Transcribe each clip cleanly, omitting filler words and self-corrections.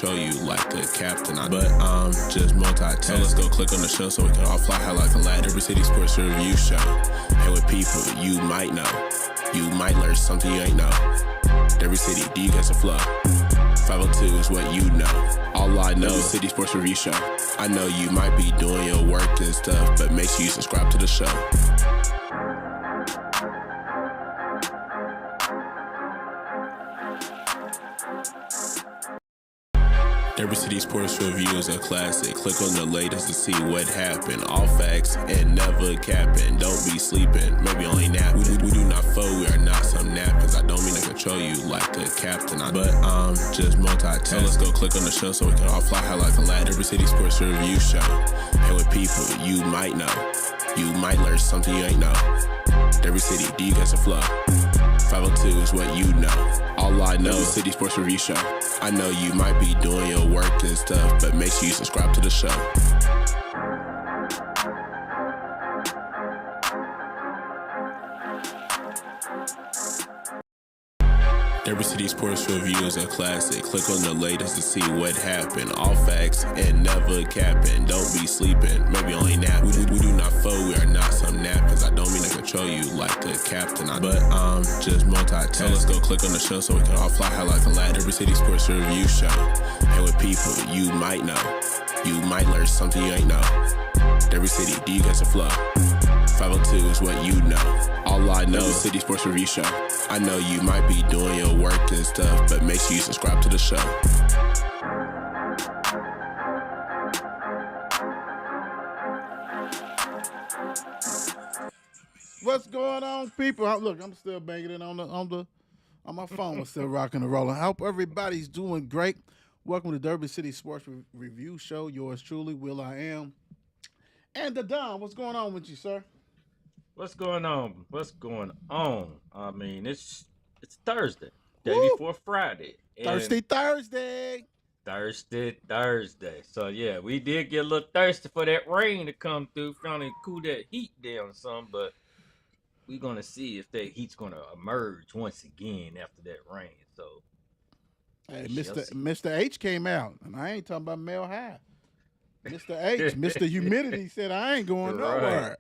control you like a captain. But I'm just multitasking. So let's go click on the show so we can all fly high like a lad. Every City Sports Review Show. And with people you might know, you might learn something you ain't know. Every city, do you get some flow? 502 is what you know. All I know is City Sports Review Show. I know you might be doing your work and stuff, but make sure you subscribe to the show. Every City Sports Review is a classic. Click on the latest to see what happened. All facts and never capping. Don't be sleeping, maybe only napping. We do not fold, we are not some napkins. I don't mean to control you like a captain. But I'm just multitasking. So let's go click on the show so we can all fly high like a lad. Every City Sports Review Show. And with people you might know, you might learn something you ain't know. Every city, do you get some flow? 502 is what you know. All I know is City Sports Review Show. I know you might be doing your work and stuff, but make sure you subscribe to the show. Every City Sports Review is a classic. Click on the latest to see what happened. All facts and never capping. Don't be sleeping, maybe only napping. We do not fold, we are not some napkins. I don't mean to control you like a captain. But I'm just multitasking. So let's go click on the show so we can all fly high like a lad. Every City Sports Review Show. And with people you might know, you might learn something you ain't know. Every city, do you get some flow? 502 is what you know. All I know is City Sports Review Show. I know you might be doing your work and stuff, but make sure you subscribe to the show. What's going on, people? Look, I'm still banging it on my phone. I'm still rocking and rolling. I hope everybody's doing great. Welcome to Derby City Sports Review Show. Yours truly, Will I Am. And the Don, what's going on with you, sir? What's going on? What's going on? I mean, it's Thursday, day before Friday. Thursday. So yeah, we did get a little thirsty for that rain to come through, trying to cool that heat down some, but we're gonna see if that heat's gonna emerge once again after that rain. So hey, Mr. H came out, and I ain't talking about Mel High. Mr. H, Mr. Humidity said I ain't going nowhere.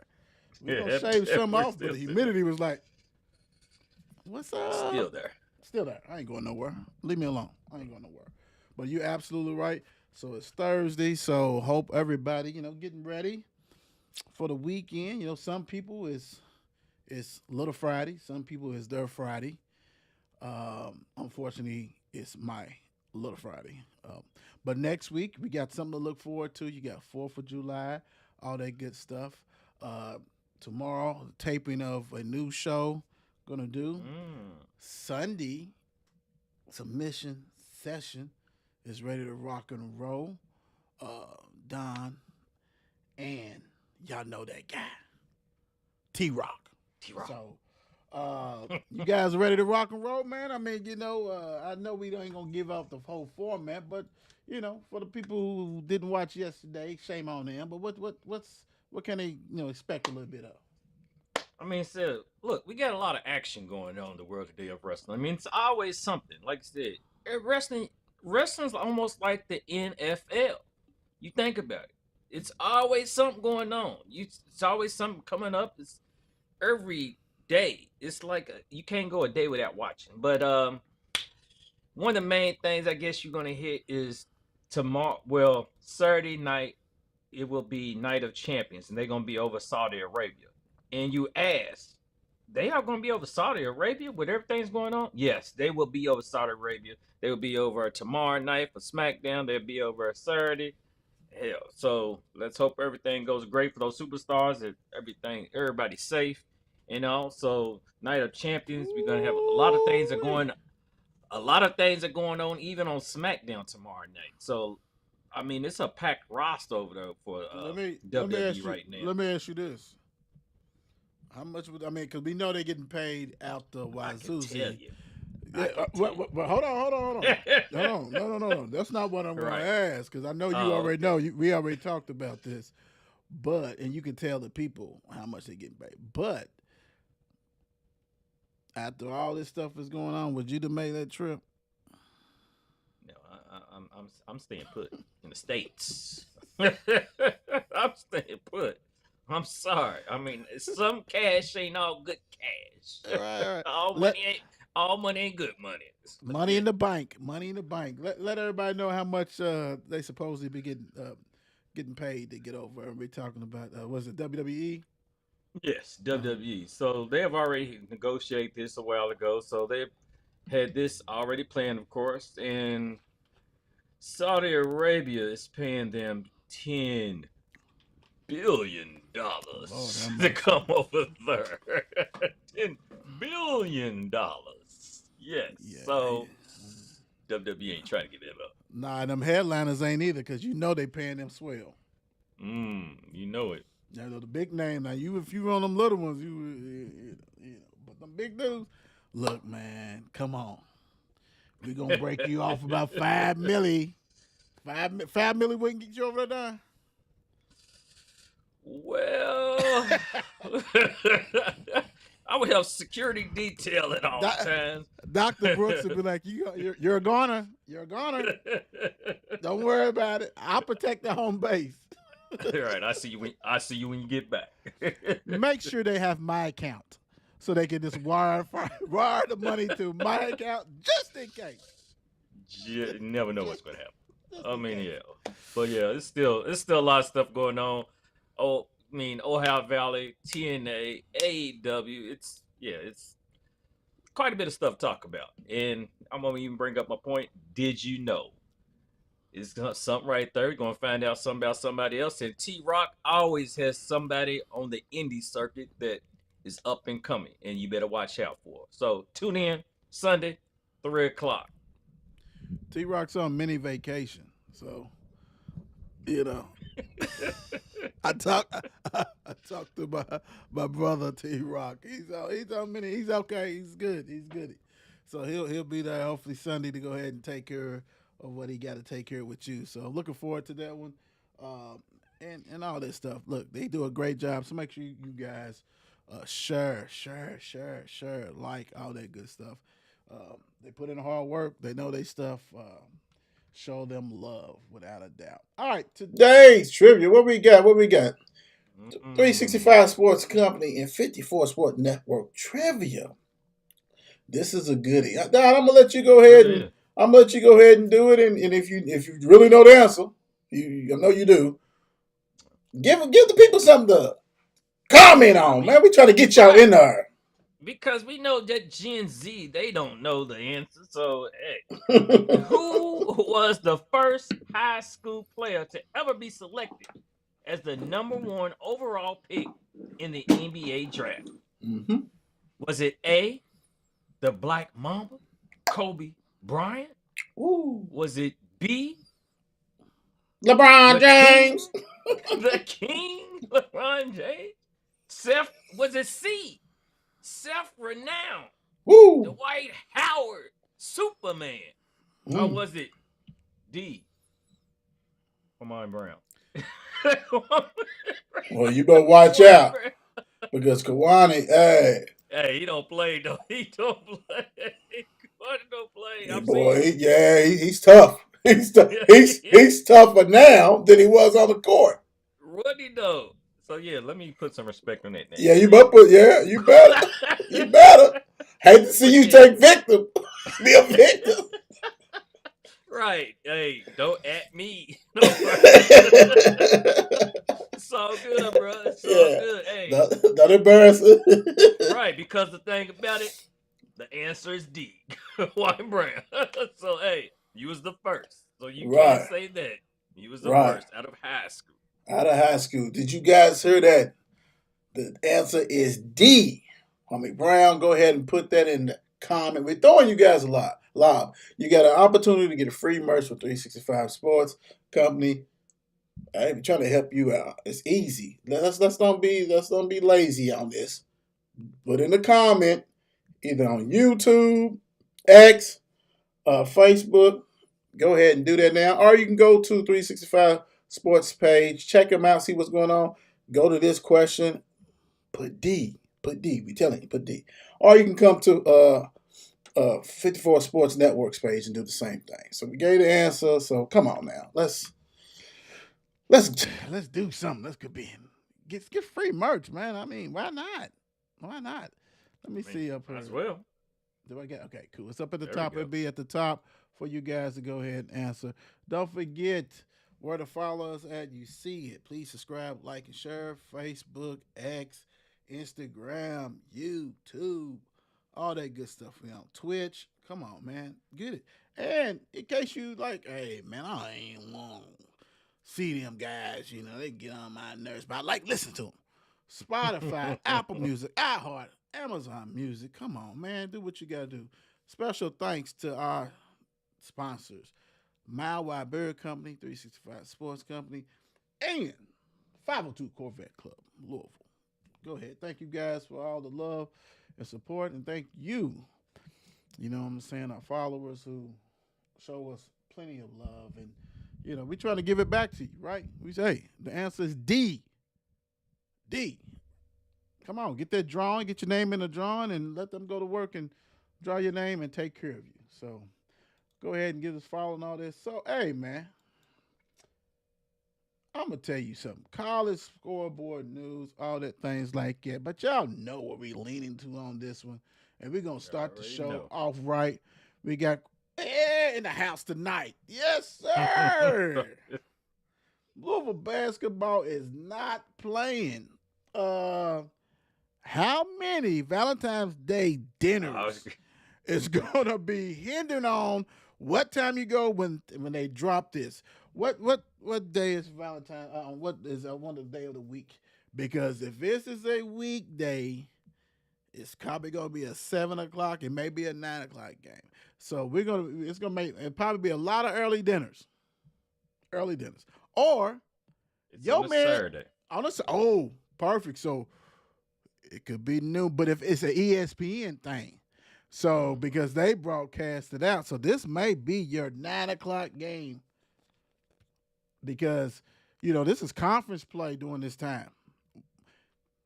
We're going to shave some off, but the humidity was like, what's up? Still there. I ain't going nowhere. Leave me alone. I ain't going nowhere. But you're absolutely right. So it's Thursday, so hope everybody, getting ready for the weekend. Some people it's Little Friday. Some people it's their Friday. Unfortunately, it's my Little Friday. But next week, we got something to look forward to. You got 4th of July, all that good stuff. Tomorrow, taping of a new show. Gonna do. Sunday, submission session is ready to rock and roll. Don, and y'all know that guy, T-Rock. So, you guys are ready to rock and roll, man? I mean, I know we ain't gonna give out the whole format, but for the people who didn't watch yesterday, shame on them. But what can they expect a little bit of? I mean, so look, we got a lot of action going on in the world today of wrestling. I mean, it's always something. Like I said, wrestling's almost like the NFL. You think about it. It's always something going on. It's always something coming up. It's every day. It's like you can't go a day without watching. But one of the main things I guess you're gonna hit is tomorrow. Well, Saturday night it will be Night of Champions, and they're gonna be over Saudi Arabia. And you ask, they are gonna be over Saudi Arabia with everything's going on? Yes, they will be over Saudi Arabia. They will be over tomorrow night for SmackDown. They'll be over Saturday. Hell, so let's hope everything goes great for those superstars. That everybody's safe. So Night of Champions, we're gonna have a lot of things are going on even on SmackDown tomorrow night. So I mean, it's a packed roster over there for WWE right now. Let me ask you this: how much because we know they're getting paid out the wazoo. I can tell you. But hold on. No. That's not what I'm going to ask, because I know you already know. We already talked about this. And you can tell the people how much they're getting paid. But after all this stuff is going on, would you to make that trip? No, I'm staying put in the States. I'm staying put. I'm sorry. I mean, some cash ain't all good cash. All right. all Let money ain't all money ain't good money. money in the bank. Money in the bank. Let everybody know how much they supposedly be getting paid to get over. And we're talking about was it WWE? Yes, WWE. So they have already negotiated this a while ago. So they had this already planned, of course, and Saudi Arabia is paying them $10 billion Lord have to mercy. come over there. $10 billion. Yes. Yeah. So WWE ain't trying to give it up. Nah, them headliners ain't either because you know they paying them swell. You know it. You know the big name. Now you if you on them little ones, you know, but them big dudes. Look, man, come on. We gonna break you off about 5 milli. 5 milli we can get you over there. Well, I would have security detail at all times. Dr. Brooks would be like, you're a goner. You're a goner. Don't worry about it. I'll protect the home base. All right, I see you when you get back. Make sure they have my account so they can just wire the money to my account just in case. You never know what's gonna happen. I mean, yeah, but yeah, it's still a lot of stuff going on. Oh, I mean, Ohio Valley, TNA, AEW. It's quite a bit of stuff to talk about. And I'm gonna even bring up my point. Did you know? It's something right there. You're gonna find out something about somebody else. And T-Rock always has somebody on the indie circuit that is up and coming, and you better watch out for. So tune in Sunday, 3:00. T-Rock's on mini vacation, so you know. I talked to my brother T-Rock. He's on mini. He's okay. He's good. So he'll be there hopefully Sunday to go ahead and take care of what he got to take care of with you. So I'm looking forward to that one, and all this stuff. Look, they do a great job. So make sure you guys share, like all that good stuff. They put in hard work. They know their stuff. Show them love without a doubt. All right, today's trivia. What we got? 365 Sports Company and 54 Sport Network trivia. This is a goodie. Don, I'm gonna let you go ahead and do it. And if you really know the answer, I know you do. Give the people something to comment on, man. We try to get y'all in there. Because we know that Gen Z, they don't know the answer. So, hey, who was the first high school player to ever be selected as the #1 overall pick in the NBA draft? Mm-hmm. Was it A, the Black Mamba, Kobe Bryant? Ooh. Was it B, LeBron James? The King, LeBron James? Was it C, Seth Renown, Woo. Dwight Howard, Superman? Or was it D, Kwame Brown? Well, you better watch out because Kawani, hey, he don't play though. He don't play. Kawani don't play. hey boy, he's tough. He's tougher now than he was on the court. What he know? So yeah, let me put some respect on that name. Yeah, you better. You better. Hate to see you take victim. Be a victim. Right. Hey, don't at me. It's all good, bro. It's all good. Hey. Not embarrassing. Right, because the thing about it, the answer is D. White Brown. So hey, you was the first. So you can't say that. You was the first out of high school. Out of high school. Did you guys hear that? The answer is D. Kwame Brown, go ahead and put that in the comment. We're throwing you guys a lot. You got an opportunity to get a free merch for 365 Sports Company. I'm trying to help you out. It's easy. Let's don't be lazy on this. Put in the comment either on YouTube, X, Facebook. Go ahead and do that now. Or you can go to 365 Sports page, check them out, see what's going on. Go to this question. Put D. We telling you, put D. Or you can come to 54 Sports Network's page and do the same thing. So we gave the answer. So come on now, let's do something. Let's get free merch, man. I mean, why not? Why not? Let me see up here. As well. Do I get okay? Cool. It's up at the There we top. go. It'll be at the top for you guys to go ahead and answer. Don't forget where to follow us at. You see it. Please subscribe, like, and share. Facebook, X, Instagram, YouTube, all that good stuff. We on Twitch. Come on, man, get it. And in case you like, hey, man, I ain't want to see them guys. You know, they get on my nerves, but I like listen to them. Spotify, Apple Music, iHeart, Amazon Music. Come on, man. Do what you got to do. Special thanks to our sponsors, Mile Wide Beer Company, 365 Sports Company, and 502 Corvette Club, Louisville. Go ahead. Thank you guys for all the love and support, and thank you, you know what I'm saying, our followers who show us plenty of love. And, you know, we trying to give it back to you, right? We say, hey, the answer is D. D. Come on, get that drawing, get your name in the drawing, and let them go to work and draw your name and take care of you. So go ahead and give us follow and all this. So, hey, man, I'm going to tell you something. College scoreboard news, all that things like that. But y'all know what we leaning to on this one. And we're going to start the show off right. We got in the house tonight. Yes, sir. Louisville basketball is not playing. How many Valentine's Day dinners is going to be hinging on what time you go when they drop this? What day is Valentine? What is one of the day of the week? Because if this is a weekday, it's probably going to be a 7 o'clock and maybe a 9 o'clock game. So it'll probably be a lot of early dinners. Or It's yo on a man Saturday. Perfect. So it could be new, but if it's an ESPN thing, so because they broadcast it out, so this may be your 9 o'clock game because you know this is conference play during this time.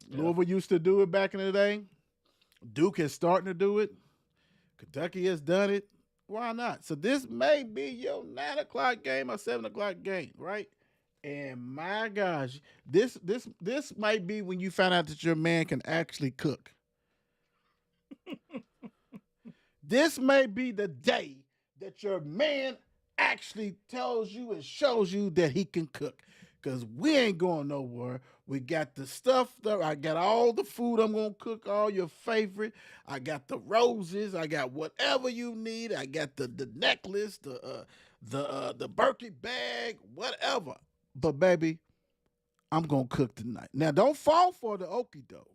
Yeah. Louisville used to do it back in the day. Duke is starting to do it. Kentucky has done it. Why not? So this may be your 9 o'clock game or 7 o'clock game, right? And my gosh, this might be when you find out that your man can actually cook. This may be the day that your man actually tells you and shows you that he can cook. Because we ain't going nowhere. We got the stuff. I got all the food I'm going to cook, all your favorite. I got the roses. I got whatever you need. I got the necklace, the Berkeley bag, whatever. But, baby, I'm going to cook tonight. Now, don't fall for the okie doke.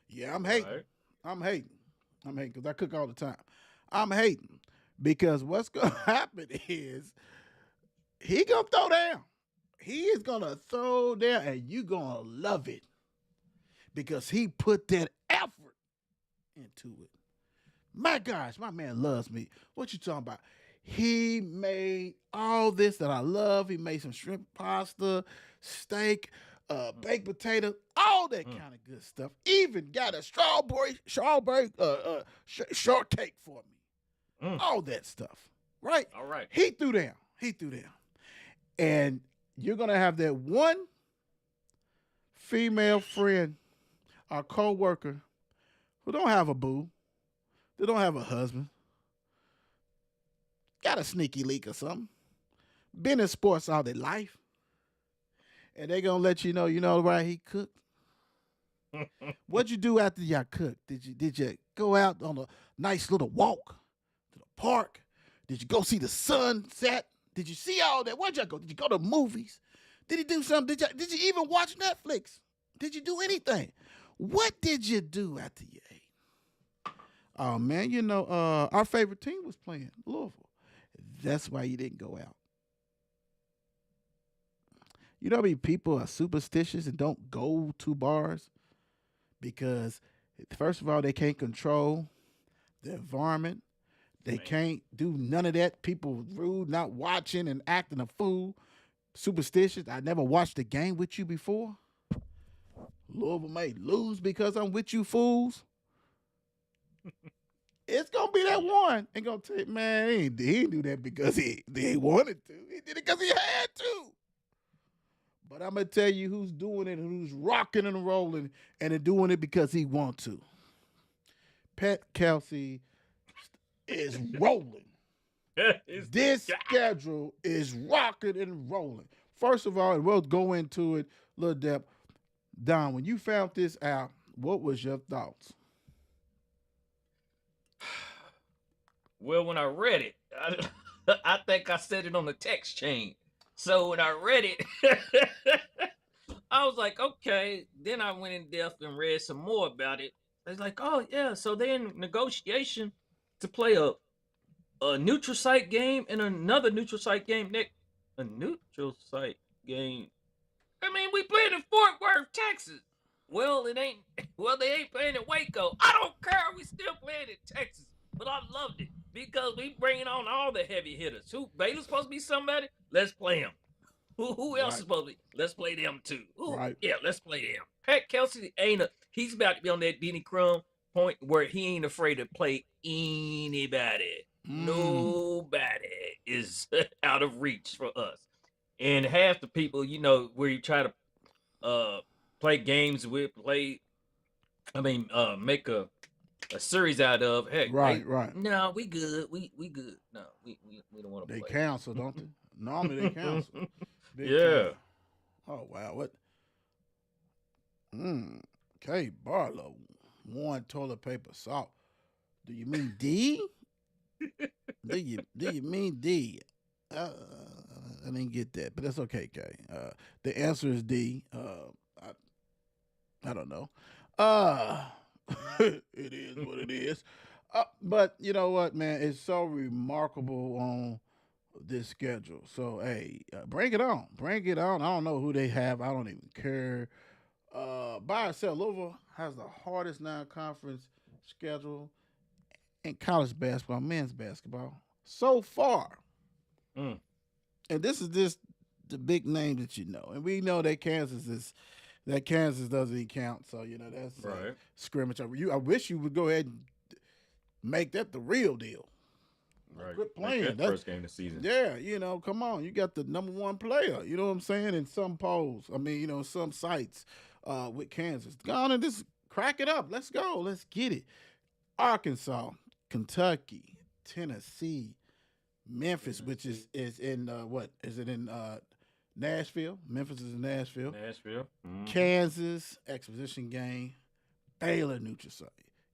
Yeah, I'm hating. Right. I'm hating because I cook all the time. I'm hating because what's going to happen is he going to throw down. He is going to throw down, and you're going to love it because he put that effort into it. My gosh, my man loves me. What you talking about? He made all this that I love. He made some shrimp pasta, steak, baked potato, all that kind of good stuff. Even got a strawberry shortcake for me. All that stuff, right? All right. He threw down. And you're going to have that one female friend or co-worker who don't have a boo. They don't have a husband. Got a sneaky leak or something. Been in sports all their life. And they going to let you know why he cooked. What'd you do after y'all cooked? Did you go out on a nice little walk to the park? Did you go see the sunset? Did you see all that? Where'd y'all go? Did you go to movies? Did he do something? Did you even watch Netflix? Did you do anything? What did you do after you ate? Oh, man, our favorite team was playing, Louisville. That's why you didn't go out. You know how many people are superstitious and don't go to bars? Because, first of all, they can't control the environment. They can't do none of that. People rude, not watching and acting a fool. Superstitious. I never watched a game with you before. Louisville may lose because I'm with you fools. It's gonna be that one. Ain't gonna tell you, man, he didn't do that because he wanted to. He did it because he had to. But I'm gonna tell you who's doing it and who's rocking and rolling and they're doing it because he wants to. Pat Kelsey is rolling. This schedule is rocking and rolling. First of all, and we'll go into it a little depth. Don, when you found this out, what was your thoughts? Well, when I read it, I think I said it on the text chain. So when I read it, I was like, okay. Then I went in depth and read some more about it. It's like, oh yeah, so they're in negotiation to play a neutral site game and another neutral site game next. A neutral site game. I mean, we played in Fort Worth, Texas. Well, it ain't. Well, they ain't playing in Waco. I don't care. We still playing in Texas. But I loved it because we bringing on all the heavy hitters. Who Baylor's supposed to be somebody? Let's play him. Who else is supposed to be? Let's play them too. Right. Yeah, let's play them. Pat Kelsey he's about to be on that Denny Crum point where he ain't afraid to play anybody. Nobody is out of reach for us. And half the people, where you try to play games with, make a series out of. Heck, Right. No, we good. We good. No, we don't want to They play. cancel, don't they? Normally they cancel. Big Yeah. time. Oh wow, what? K Barlow, one toilet paper salt. Do you mean D? do you mean D? I didn't get that, but that's okay, K. The answer is D. I don't know. It is what it is. But you know what, man? It's so remarkable on this schedule. So, hey, bring it on. Bring it on. I don't know who they have. I don't even care. By itself, Louisville has the hardest non-conference schedule in college basketball, men's basketball, so far. Mm. And this is just the big name that you know. And we know that Kansas doesn't even count. So, that's Right. scrimmage. I wish you would go ahead and make that the real deal. Right. Quit playing. Like that That's- first game of the season. Yeah, come on. You got the number one player, you know what I'm saying, in some polls. I mean, some sites with Kansas. Go on and just crack it up. Let's go. Let's get it. Arkansas, Kentucky, Tennessee, Memphis, which is in what? Is it in Nashville? Memphis is in Nashville. Nashville. Mhm. Kansas, exposition game. Baylor, neutral site.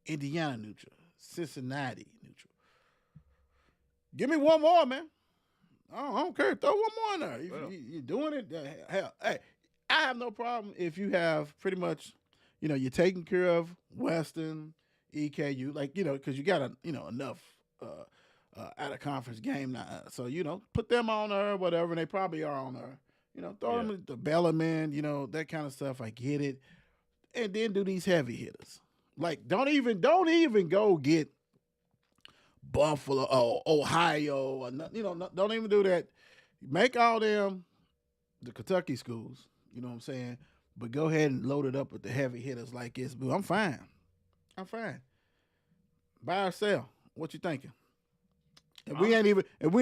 Indiana, neutral. Cincinnati, neutral. Give me one more, man. I don't care. Throw one more in there. Well. You're doing it. Hell, hey, I have no problem if you have pretty much, you're taking care of Western, EKU, because you got enough out of conference game now. So put them on there, whatever, and they probably are on there. Throw them at the Bellarmine, that kind of stuff. I get it, and then do these heavy hitters. Like don't even go get Buffalo or Ohio or don't even do that. Make all them the Kentucky schools, you know what I'm saying? But go ahead and load it up with the heavy hitters like SBU. I'm fine. Buy or sell. What you thinking? And we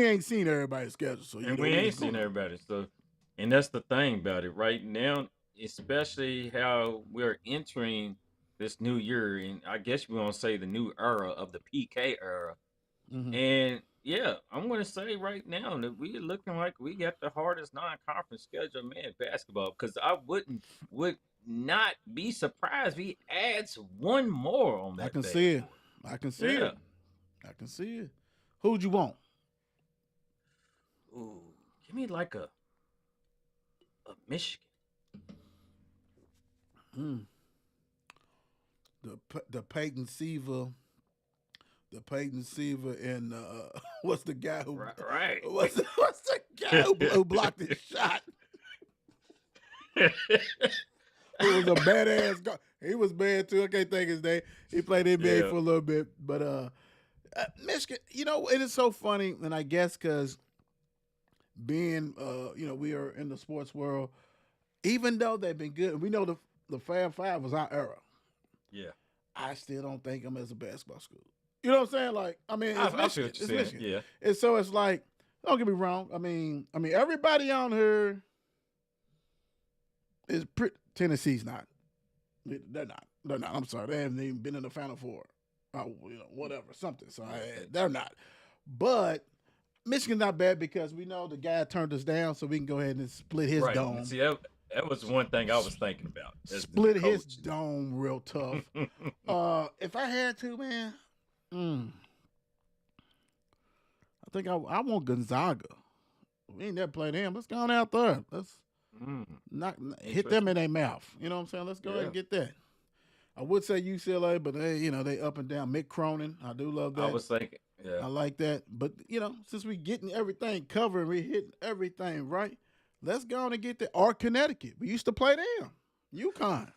ain't seen everybody's schedule. So And we ain't seen everybody. So, and that's the thing about it right now, especially how we're entering this new year, and I guess we're gonna say the new era of the PK era. Mm-hmm. And yeah, I'm gonna say right now that we're looking like we got the hardest non-conference schedule in men's basketball. Because I would not be surprised if he adds one more on that. I can bad see it. boy. I can see Yeah. it. I can see it. Who'd you want? Ooh, give me like a Michigan. The Peyton Seaver. The Peyton Seaver and what's the guy who Right. what's the guy who blocked his shot? He was a badass guy. He was bad too. I can't think his name. He played NBA Yeah. for a little bit, but Michigan. It is so funny, and I guess because being we are in the sports world, even though they've been good, we know the Fab Five was our era. Yeah. I still don't think them as a basketball school. You know what I'm saying? Like, I mean, it's I feel Michigan. what It's you're saying. Michigan. Yeah. And so it's like, don't get me wrong. I mean, everybody on here is Tennessee's not. They're not. They're not. I'm sorry. They haven't even been in the Final Four. Whatever, something. So they're not. But Michigan's not bad because we know the guy turned us down, so we can go ahead and split his dome. See, that was one thing I was thinking about. Split his dome real tough. If I had to, man, I think I want Gonzaga. We ain't never played him. Let's go on out there. Let's not hit them in their mouth. You know what I'm saying? Let's go ahead and get that. I would say UCLA, but they up and down. Mick Cronin, I do love that. I was thinking, I like that. But since we getting everything covered, we hitting everything right. Let's go on and get that. Or Connecticut. We used to play them. UConn.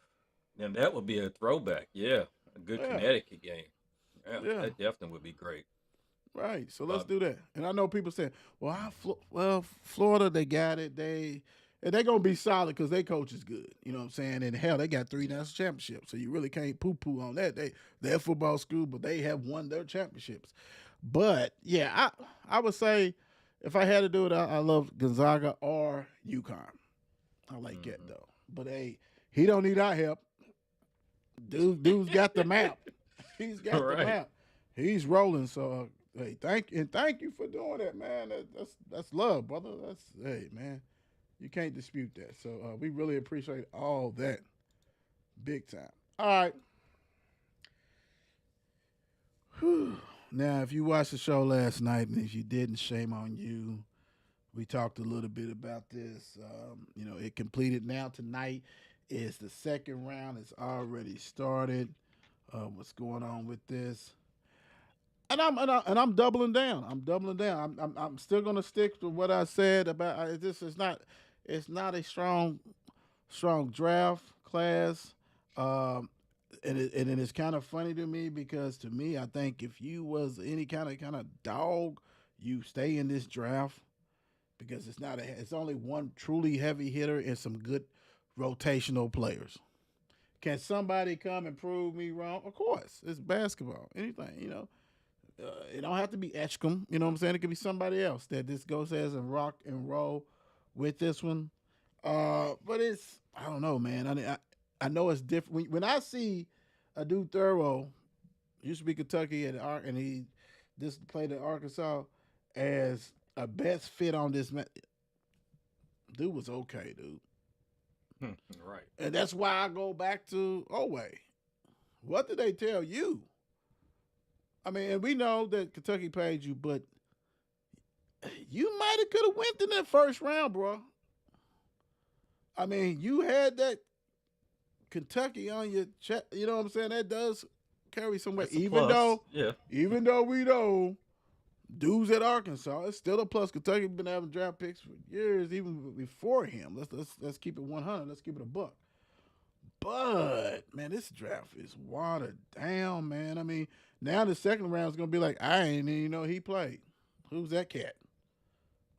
And that would be a throwback. Yeah, a good Connecticut game. Yeah, that definitely would be great. Right. So let's do that. And I know people say, well, Florida, they got it. They're going to be solid because their coach is good. You know what I'm saying? And hell, they got 3 national championships. So you really can't poo-poo on that. They're a football school, but they have won their championships. But, yeah, I would say if I had to do it, I love Gonzaga or UConn. I like that, though. But, hey, he don't need our help. Dude's got the map. He's got the map. He's rolling. So, hey, thank you for doing that, man. That's love, brother. Hey, man. You can't dispute that. So we really appreciate all that. Big time. All right. Whew. Now, if you watched the show last night, and if you didn't, shame on you. We talked a little bit about this. It completed now. Tonight is the second round. It's already started. What's going on with this? And I'm doubling down. I'm still gonna stick to what I said about this. It's not a strong draft class, and it's kind of funny to me because to me, I think if you was any kind of dog, you stay in this draft because it's only one truly heavy hitter and some good rotational players. Can somebody come and prove me wrong? Of course, it's basketball. Anything, it don't have to be Etchcom. You know what I'm saying? It could be somebody else that this goes as and rock and roll with this one. But I don't know, man. I know it's different. When I see a dude Thurrow, used to be Kentucky and he just played at Arkansas as a best fit on this man. Dude was okay, dude. Right. And that's why I go back to Oweh. What did they tell you? I mean, and we know that Kentucky paid you, but you might have could have went in that first round, bro. I mean, you had that Kentucky on your check. You know what I'm saying? That does carry some weight. Even though we know dudes at Arkansas, it's still a plus. Kentucky been having draft picks for years, even before him. Let's keep it 100. Let's keep it a buck. But man, this draft is watered down, man. I mean, now the second round is gonna be like, I ain't even know he played. Who's that cat?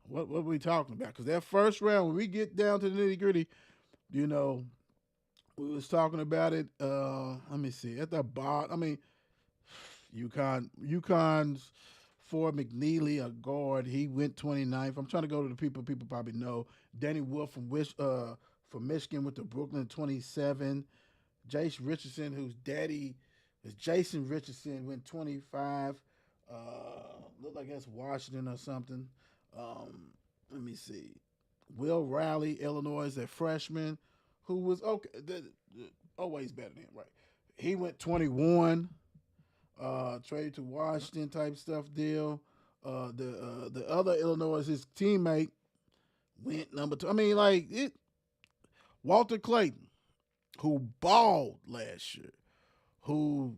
What are we talking about? Because that first round, when we get down to the nitty gritty, we was talking about it. Let me see. At the bottom, I mean, UConn's Ford McNeely, a guard. He went 29th. I'm trying to go to the people probably know. Danny Wolf from Michigan went to Brooklyn 27. Jace Richardson, whose daddy is Jason Richardson, went 25. Looked like that's Washington or something. Let me see. Will Riley, Illinois, is a freshman who was okay. Always better than him, right? He went 21. Traded to Washington type stuff deal. The other Illinois, his teammate, went number 2. I mean, Walter Clayton, who balled last year, who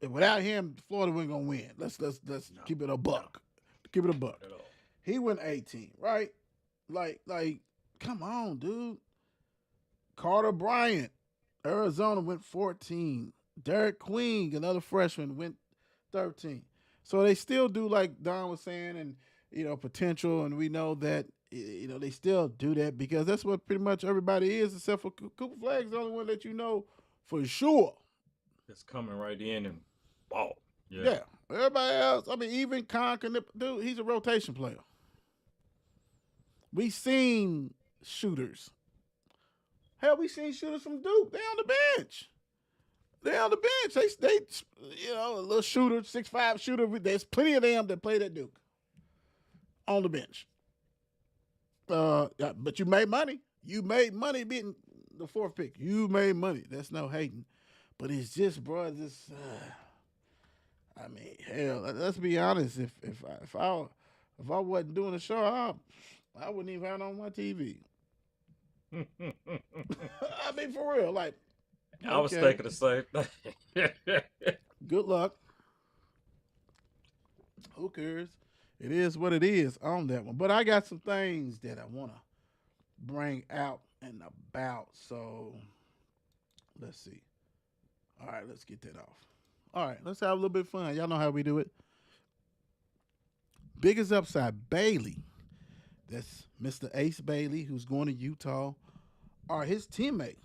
without him, Florida wasn't gonna win. Let's keep it a buck. Keep it a buck. He went 18, right? Like, come on, dude. Carter Bryant, Arizona, went 14. Derek Queen, another freshman, went 13. So they still do, like Don was saying, and potential, and we know that they still do that because that's what pretty much everybody is, except for Cooper Flagg's the only one that you know for sure. That's coming right in and ball. Yeah. Everybody else, I mean, even Con dude, he's a rotation player. We seen shooters. Hell, we seen shooters from Duke. They on the bench. They on the bench. They a little shooter, 6'5" shooter. There's plenty of them that played at Duke on the bench. Yeah, but you made money. You made money beating the 4th pick. You made money. That's no hating. But it's just, bro, I mean, hell, let's be honest. If I wasn't doing the show, I wouldn't even have it on my TV. I mean, for real, like. I was thinking the same thing. Good luck. Who cares? It is what it is on that one. But I got some things that I want to bring out and about. So let's see. All right, let's get that off. All right, let's have a little bit of fun. Y'all know how we do it. Biggest upside, Bailey. That's Mr. Ace Bailey, who's going to Utah, or his teammate,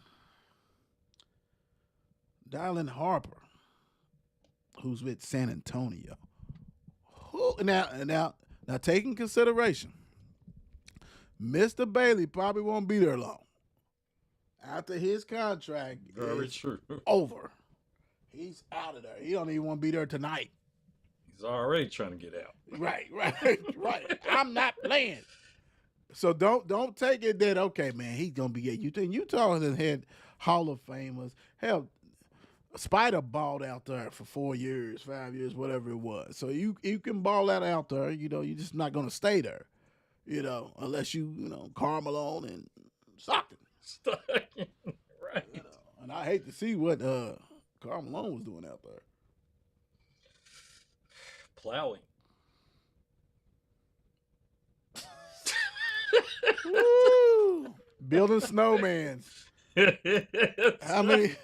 Dylan Harper, who's with San Antonio. Now, taking consideration, Mr. Bailey probably won't be there long. After his contract is over, he's out of there. He don't even want to be there tonight. He's already trying to get out. Right. I'm not playing. So don't take it that, okay, man, he's gonna be at Utah. Utah has had Hall of Famers. Hell, Spider balled out there for 4 years, 5 years, whatever it was. So you can ball that out there. You're just not going to stay there, unless Karl Malone and Stockton. Right. And I hate to see what Karl Malone was doing out there. Plowing. Woo! Building snowmans. How many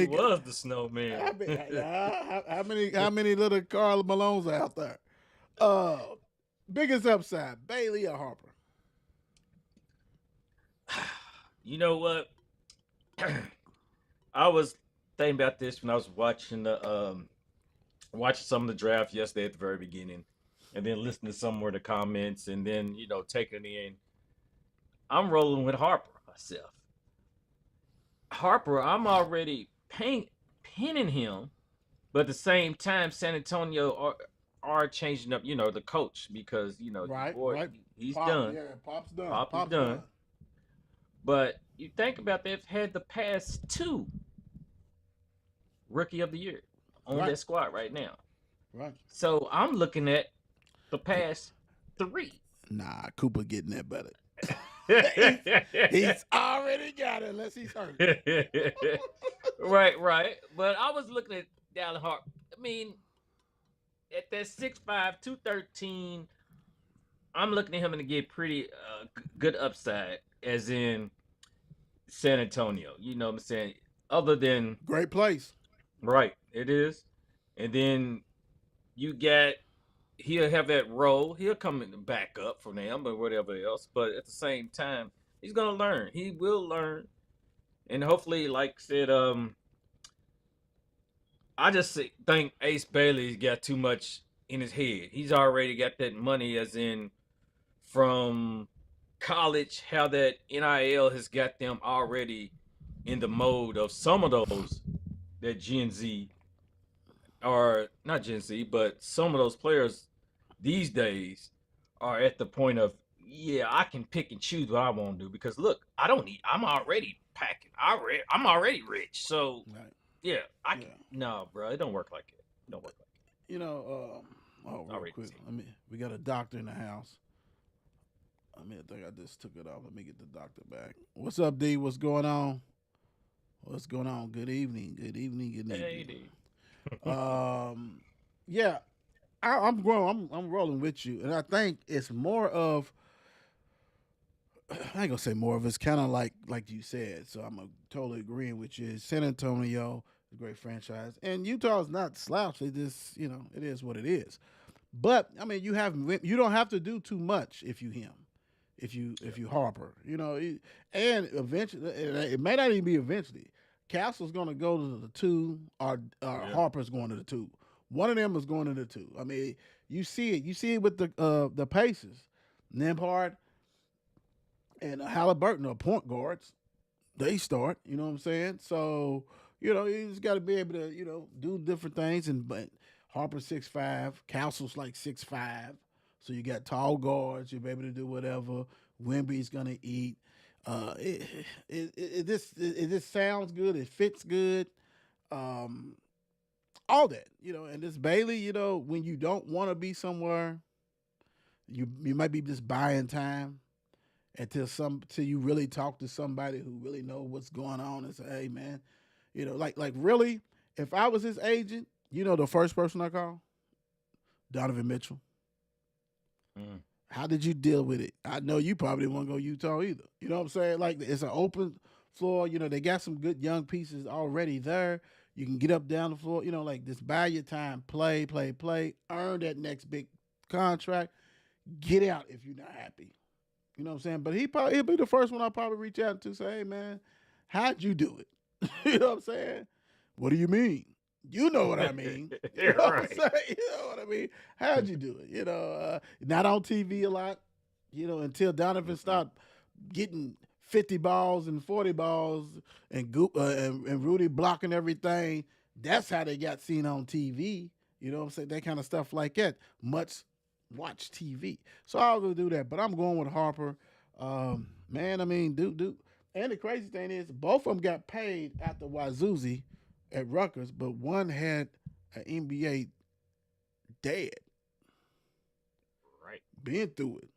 was the snowman? How many little Karl Malones are out there? Biggest upside, Bailey or Harper? You know what? I was thinking about this when I was watching some of the draft yesterday at the very beginning, and then listening to some more of the comments, and then taking it in. I'm rolling with Harper myself. Harper, I'm already pinning him, but at the same time, San Antonio are changing up, the coach, because right. He's done. Yeah, Pop's done. Pop's done. But you think about they've had the past 2 Rookie of the Year on that squad right now. Right. So I'm looking at the past 3. Nah, Cooper getting that better. He's already got it unless he's hurt. Right. But I was looking at Dylan Harper. I mean, at that 6'5", 213, I'm looking at him to get pretty good upside, as in San Antonio. You know what I'm saying? Other than great place. Right, it is. And then he'll have that role. He'll come back up for them or whatever else. But at the same time, he's gonna learn. He will learn, and hopefully, like I said, I just think Ace Bailey's got too much in his head. He's already got that money, as in from college. How that NIL has got them already in the mode of some of those that Gen Z, or not Gen Z, but some of those players these days are at the point of, I can pick and choose what I want to do, because look, I'm already packing. I'm already rich. So right. No, bro, it don't work like it. It don't work like it. Real quick, we got a doctor in the house. I think I just took it off. Let me get the doctor back. What's up, D? What's going on? What's going on? Good evening. Hey, D. I'm rolling with you, and I think it's more of, I ain't gonna say more of, it's kind of like you said. So I'm totally agreeing with you. San Antonio, a great franchise, and Utah is not slouch. It just it is what it is. But I mean, you don't have to do too much if you Harper, and eventually it may not even be eventually. Castle's going to go to the 2, or Harper's going to the 2. One of them is going into two. I mean, you see it. You see it with the Pacers, Nembhard and Halliburton are point guards. They start. You know what I'm saying? So you just got to be able to do different things. And but Harper 6'5", Castle's like 6'5", so you got tall guards. You'll be able to do whatever. Wemby's gonna eat. It just sounds good. It fits good. All that, and this Bailey, when you don't want to be somewhere, you might be just buying time till you really talk to somebody who really know what's going on and say, hey man, like really, if I was his agent, the first person I call, Donovan Mitchell. Mm. How did you deal with it? I know you probably didn't want to go Utah either. You know what I'm saying? Like, it's an open floor. They got some good young pieces already there. You can get up down the floor. Like, just buy your time. Play. Earn that next big contract. Get out if you're not happy. You know what I'm saying? But he'll be the first one I'll probably reach out to, say, hey, man, how'd you do it? You know what I'm saying? What do you mean? You know what I mean. You know what I'm saying? You know what I mean? How'd you do it? Not on TV a lot, until Donovan stopped getting 50 balls and 40 balls and Rudy blocking everything. That's how they got seen on TV. You know what I'm saying? That kind of stuff like that. Much watch TV. So I'll go do that. But I'm going with Harper. Man, I mean, dude. And the crazy thing is, both of them got paid after Wazoozi at Rutgers, but one had an NBA dad. Right. Being through it.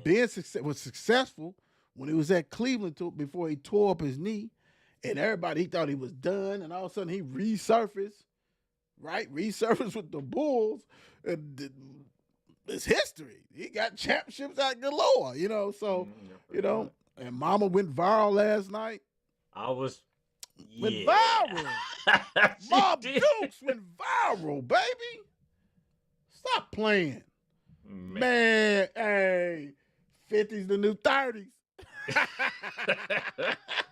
Yeah. Was successful when he was at Cleveland before he tore up his knee. And he thought he was done. And all of a sudden he resurfaced, right? Resurfaced with the Bulls. And it's history. He got championships out galore, So, and Mama went viral last night. Went viral. Mom Dukes went viral, baby. Stop playing. Man, hey, 50's the new 30s.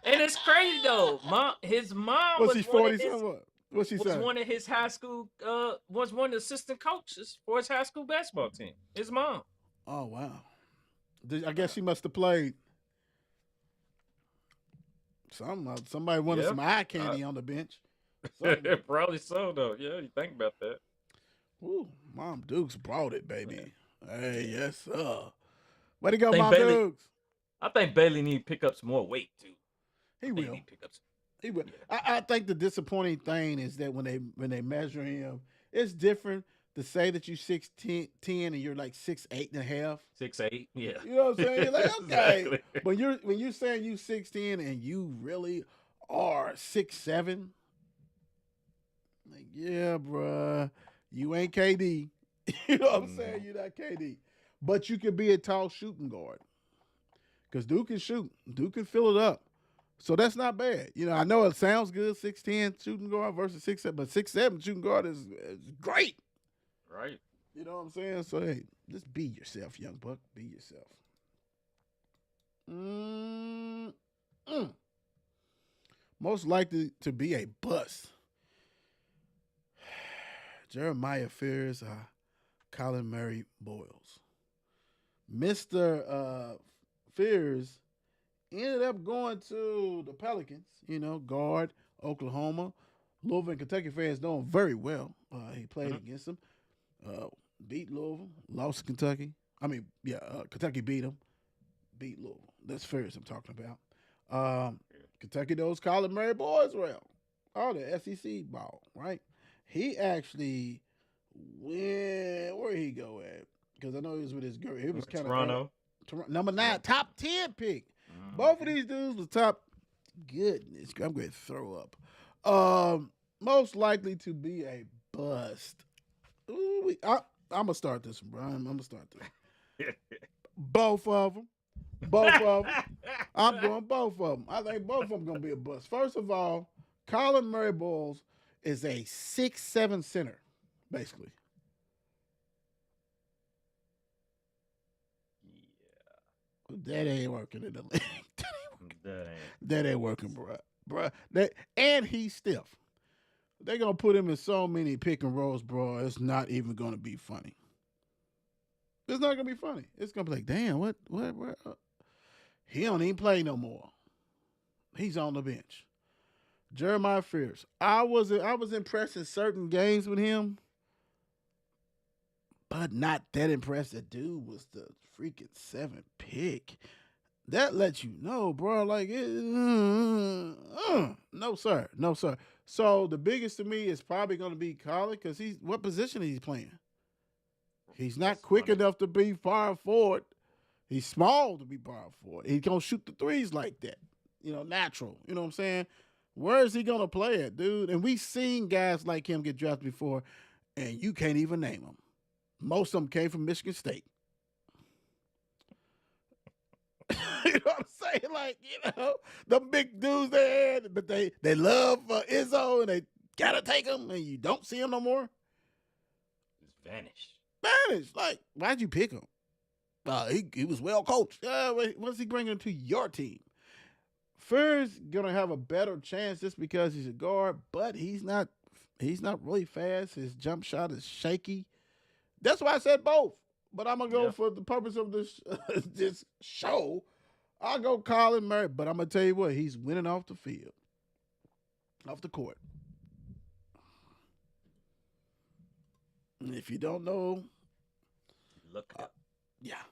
And it's crazy though. His mom was he 40 something? What's she saying? One of his high school was one of the assistant coaches for his high school basketball team. His mom. Oh wow. I guess she must have played. Somebody wanted some eye candy on the bench. Probably so, though. Yeah, you think about that. Ooh, Mom Dukes brought it, baby. Yeah. Hey, yes, sir. Way to go, Mom Dukes. I think Bailey need to pick up some more weight, too. He will. He will. Yeah. I think the disappointing thing is that when they measure him, it's different to say that you're 6'10" and you're like 6'8.5". 6'8", yeah. You know what I'm saying? You're like, okay. Exactly. When you're saying you 6'10" and you really are 6'7", like, yeah, bruh, you ain't KD. You know what I'm saying? You're not KD. But you can be a tall shooting guard. Because Duke can shoot. Duke can fill it up. So that's not bad. I know it sounds good, 6'10" shooting guard versus 6'7", but 6'7" shooting guard is great. Right. You know what I'm saying? So, hey, just be yourself, young buck. Be yourself. Most likely to be a bust. Jeremiah Fears, Colin Murray Boyles. Mr. Fears ended up going to the Pelicans, guard, Oklahoma. Louisville and Kentucky fans know him very well. He played against them. Beat Louisville, lost to Kentucky. Kentucky beat him. Beat Louisville. That's Fears I'm talking about. Kentucky knows Colin Murray Boyles well. Oh, the SEC ball, right? He actually went, where he go at? Because I know he was with his girl. He was kind of Toronto. Number 9, top 10 pick. Both of these dudes was top. Goodness, I'm going to throw up. Most likely to be a bust. Ooh, I'm going to start this one, Brian. I'm going to start this. Both of them. I'm going both of them. I think both of them going to be a bust. First of all, Colin Murray Boyles is a 6'7" center, basically. That ain't working in the league. That ain't working, bro. And he's stiff. They're gonna put him in so many pick and rolls, bro. It's not even gonna be funny. It's not gonna be funny. It's gonna be like, damn, what? He don't even play no more. He's on the bench. Jeremiah Fears. I was impressed in certain games with him, but not that impressed. That dude was the freaking 7th pick. That lets you know, bro. Like, no sir, no sir. So the biggest to me is probably going to be Colin because he's what position is he playing? He's not That's quick funny. enough to be power forward. He's small to be power forward. He's gonna shoot the threes like that, natural. You know what I'm saying? Where is he gonna play at, dude? And we've seen guys like him get drafted before, and you can't even name them. Most of them came from Michigan State. You know what I'm saying? Like, the big dudes they had, but they love Izzo and they gotta take him, and you don't see him no more. It's vanished. Vanished. Like, why'd you pick him? He was well coached. What's he bringing to your team? Furr's gonna have a better chance just because he's a guard, but he's not really fast. His jump shot is shaky. That's why I said both. But I'm gonna go for the purpose of this this show. I'll go Colin Murray, but I'm gonna tell you what, he's winning off the field, off the court. And if you don't know, Look it up. yeah.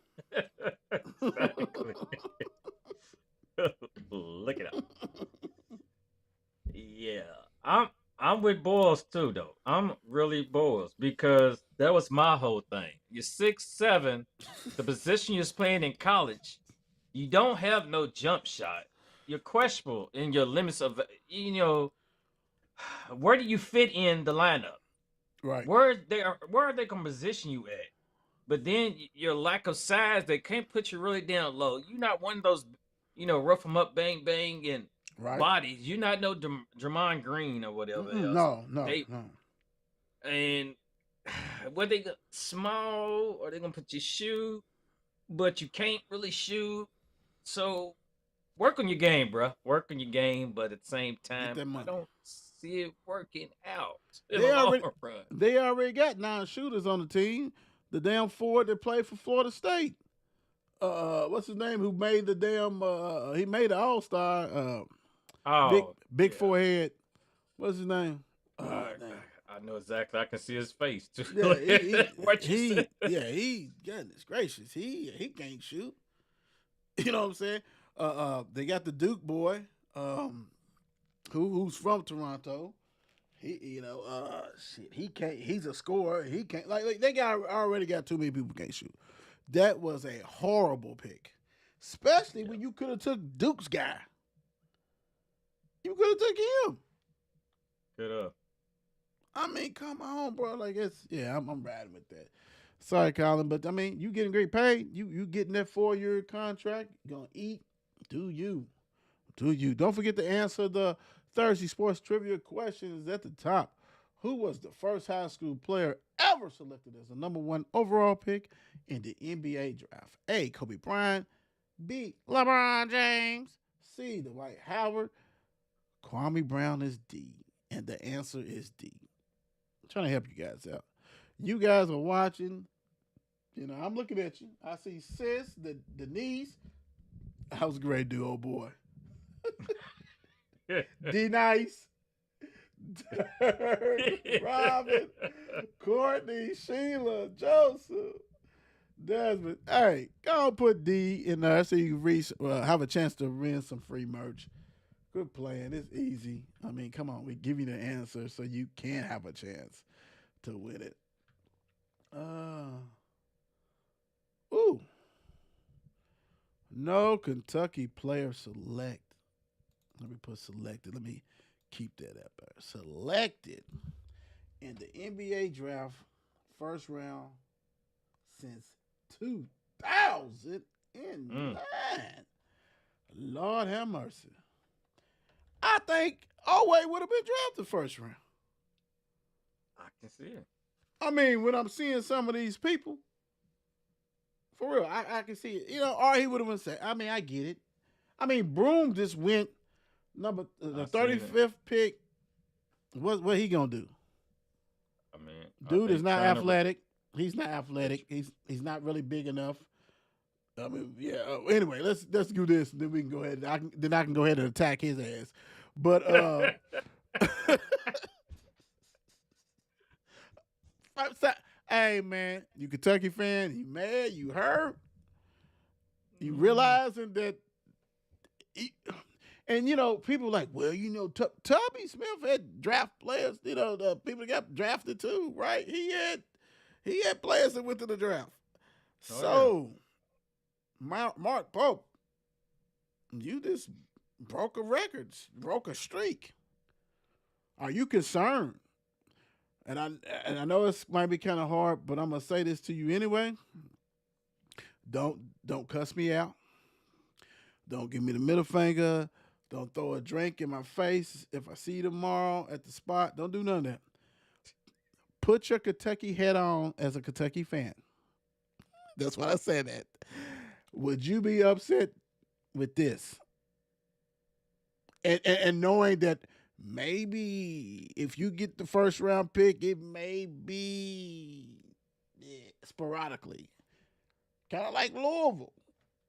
Look it up. Yeah. I'm with Boyles too though. I'm really Boyles because that was my whole thing. You're 6'7", the position you're playing in college, you don't have no jump shot. You're questionable in your limits of where do you fit in the lineup? Right. Where are they gonna position you at? But then your lack of size, they can't put you really down low. You're not one of those, rough them up, bang, bang, and Right. bodies. You're not no Draymond Green or whatever else. No. And whether they small or they're gonna put you shoot, but you can't really shoot. So work on your game, bro. Work on your game, but at the same time, that I money. don't see it working out. in They the long already, run. they already got 9 shooters on the team. The damn forward that played for Florida State. What's his name? Who made the damn? He made the All-Star. Big forehead. What's his name? I know exactly. I can see his face too. Yeah, What you said. goodness gracious, he can't shoot. You know what I'm saying? They got the Duke boy, who's from Toronto. He can't. He's a scorer. He can't. Like they already got too many people who can't shoot. That was a horrible pick, especially when you could have took Duke's guy. You could have took him. Good up. I mean, come on, bro. Like I'm riding with that. Sorry, Colin, but I mean, you getting great pay. You getting that 4-year contract. You gonna eat. Do you? Don't forget to answer the Thursday Sports Trivia question is at the top. Who was the first high school player ever selected as the number 1 overall pick in the NBA draft? A. Kobe Bryant. B. LeBron James. C. Dwight Howard. Kwame Brown is D. And the answer is D. I'm trying to help you guys out. You guys are watching. I'm looking at you. I see Sis, Denise. I was a great dude, old boy. D Nice, Robin, Courtney, Sheila, Joseph, Desmond. Hey, go put D in there so you can have a chance to win some free merch. Good plan. It's easy. I mean, come on. We give you the answer so you can have a chance to win it. Ooh. No Kentucky player select. Let me put selected. Let me keep that up there. Selected in the NBA draft first round since 2009. Lord have mercy. I think Oway would have been drafted first round. I can see it. I mean, when I'm seeing some of these people, for real, I can see it. Or he would have been said. I mean, I get it. I mean, Broom just went the 35th pick What he gonna do? I mean, are Dude they is not trying to athletic. He's not athletic. He's not really big enough. I mean, yeah. Anyway, let's do this, and then we can go ahead. I can go ahead and attack his ass. But hey man, you Kentucky fan, you mad, you hurt, you realizing that, and people like, well, Tubby Smith had draft players, the people that got drafted too, right? He had players that went to the draft. So, Mark Pope, you just broke a record, broke a streak. Are you concerned? And I know it might be kind of hard, but I'm gonna say this to you anyway. Don't cuss me out. Don't give me the middle finger. Don't throw a drink in my face if I see you tomorrow at the spot. Don't do none of that. Put your Kentucky hat on as a Kentucky fan. That's why I said that. Would you be upset with this? And knowing that maybe if you get the first round pick, it may be sporadically. Kind of like Louisville.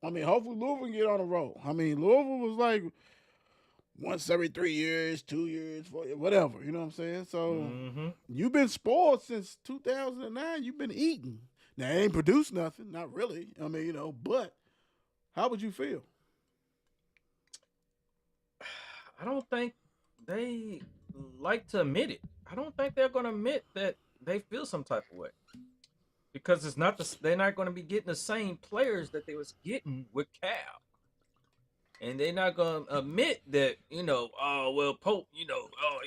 I mean, hopefully Louisville can get on a roll. I mean, Louisville was like once every 3 years, 2 years, 4 years, whatever. You know what I'm saying? So you've been spoiled since 2009. You've been eating. Now, it ain't produced nothing. Not really. I mean, but how would you feel? I don't think they like to admit it. I don't think they're going to admit that they feel some type of way, because it's not they're not going to be getting the same players that they was getting with Cal, and they're not going to admit that oh well, Pope, oh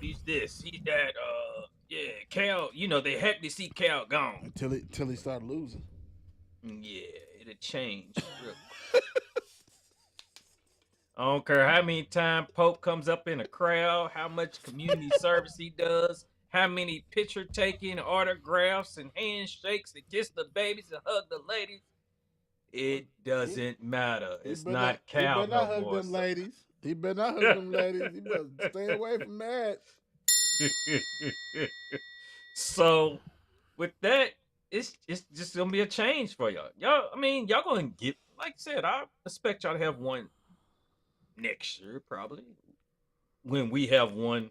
he's this, he's that, yeah, Cal, they happy to see Cal gone until he started losing. Yeah, it'll change real quick. I don't care how many times Pope comes up in a crowd, how much community service he does, how many picture taking, autographs, and handshakes, and kiss the babies and hug the ladies. It doesn't matter. It's not Cal. He better not hug them ladies. He better not hug them ladies. He better stay away from that. So, with that, it's just gonna be a change for y'all. Y'all gonna get, like I said, I expect y'all to have one next year, probably, when we have one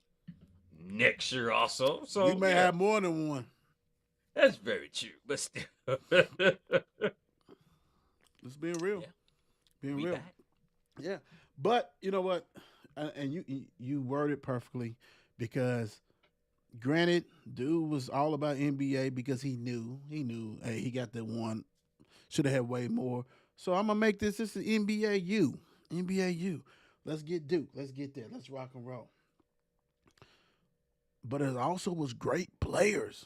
next year also. So you may have more than one. That's very true, but still. It's being real. Yeah. Being We real. back. Yeah. But you know what? And you worded perfectly, because granted, dude was all about NBA because he knew, hey, he got that one, should have had way more. So I'm gonna make this is NBA U. Let's get Duke. Let's get there. Let's rock and roll. But it also was great players.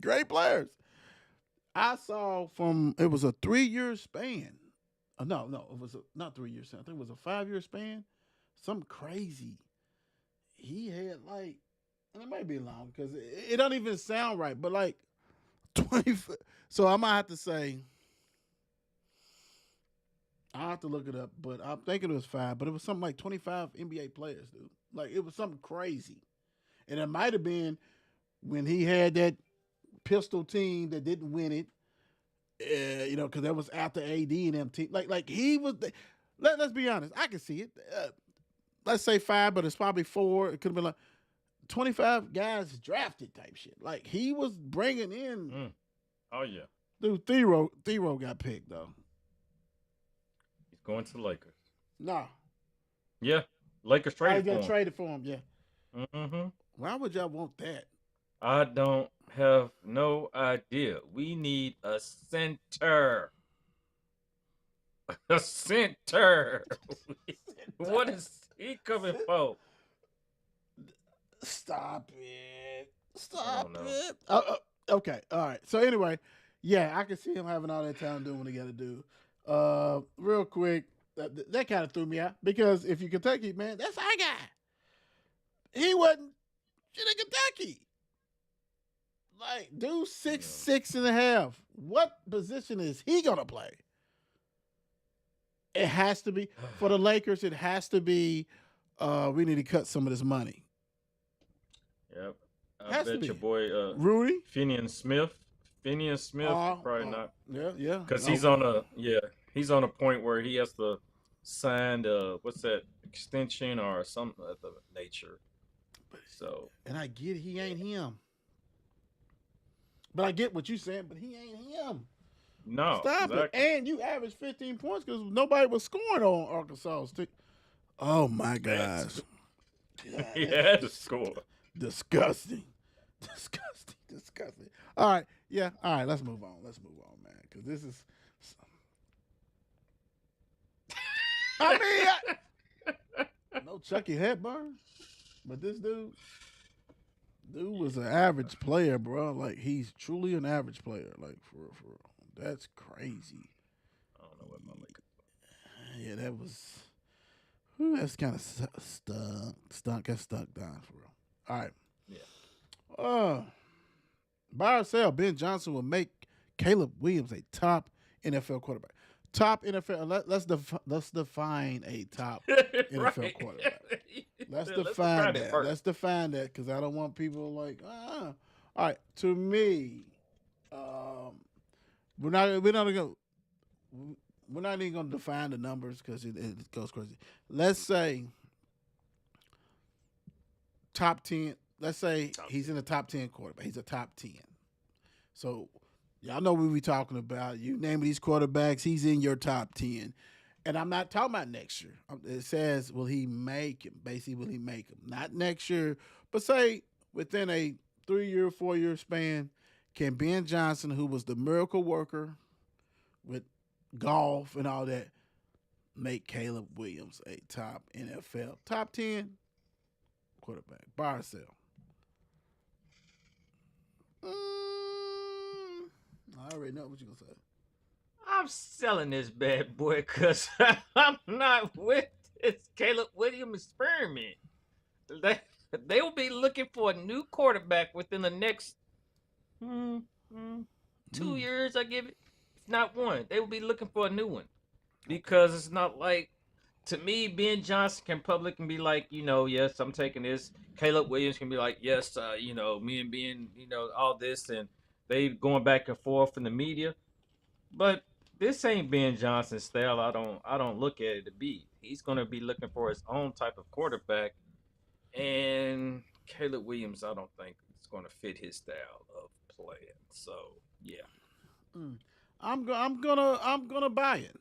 Great players. I saw it was a 3-year span. No, it was not 3 years. I think it was a 5-year span. Something crazy. He had and it might be long because it don't even sound right, but 20. So I might have to say, I'll have to look it up, but I'm thinking it was 5, but it was something like 25 NBA players, dude. It was something crazy. And it might have been when he had that pistol team that didn't win it, because that was after AD and them team. He was, let's be honest, I can see it. Let's say 5, but it's probably 4. It could have been 25 guys drafted type shit. He was bringing in. Oh, yeah. Dude, Thero got picked, though. He's going to the Lakers. Nah. Yeah. Lakers traded for him. Traded for him, yeah. Mm-hmm. Why would y'all want that? I don't have no idea. We need a center. A center. What is he coming for? Stop it. Okay, all right. So anyway, yeah, I can see him having all that time doing what he got to do. Real quick, that kind of threw me out, because if you Kentucky, man, that's our guy. He wasn't in Kentucky. Dude, 6'6.5". What position is he gonna play? It has to be for the Lakers. It has to be. We need to cut some of this money. Yep. I Has to bet be. your boy Rudy. Finian Smith. Finian Smith probably not, Yeah. because No. he's on a point where he has to sign what's that extension or something of the nature. So And I get it, he ain't him. But I get what you saying, but he ain't him. no, Stop exactly. it. And you averaged 15 points because nobody was scoring on Arkansas's team. Oh my gosh. He had to score. Disgusting. Disgusting. All right. Yeah. All right. Let's move on, man. Because this is. I mean, no Chucky Hepburn, but this dude was an average player, bro. Like, he's truly an average player. Like, for real. That's crazy. I don't know what my Lakers. Yeah, that was. Whew, that's kind of got stuck down for real. All right. Yeah. By ourselves, Ben Johnson will make Caleb Williams a top NFL quarterback. Top NFL. Let's define a top NFL quarterback. Let's define that. Let's define that because I don't want people like. All right. To me, we're not even gonna define the numbers because it goes crazy. Let's say top 10. Let's say he's in the top 10 quarterback. He's a top 10. So y'all know what we talking about. You name these quarterbacks, he's in your top 10. And I'm not talking about next year. It says, will he make him? Basically, will he make him? Not next year, but say within a 3-year, 4-year span, can Ben Johnson, who was the miracle worker with golf and all that, make Caleb Williams a top NFL, top 10 quarterback by ourselves? I already know what you're going to say. I'm selling this bad boy because I'm not with this Caleb Williams experiment. They will be looking for a new quarterback within the next 2 years, I give it. If not one. They will be looking for a new one. Because it's not like, to me, Ben Johnson can public and be like, yes, I'm taking this. Caleb Williams can be like, yes, me and Ben, all this, and they going back and forth in the media. But this ain't Ben Johnson's style. I don't look at it to be. He's gonna be looking for his own type of quarterback, and Caleb Williams, I don't think it's gonna fit his style of playing. So yeah, I'm gonna buy it.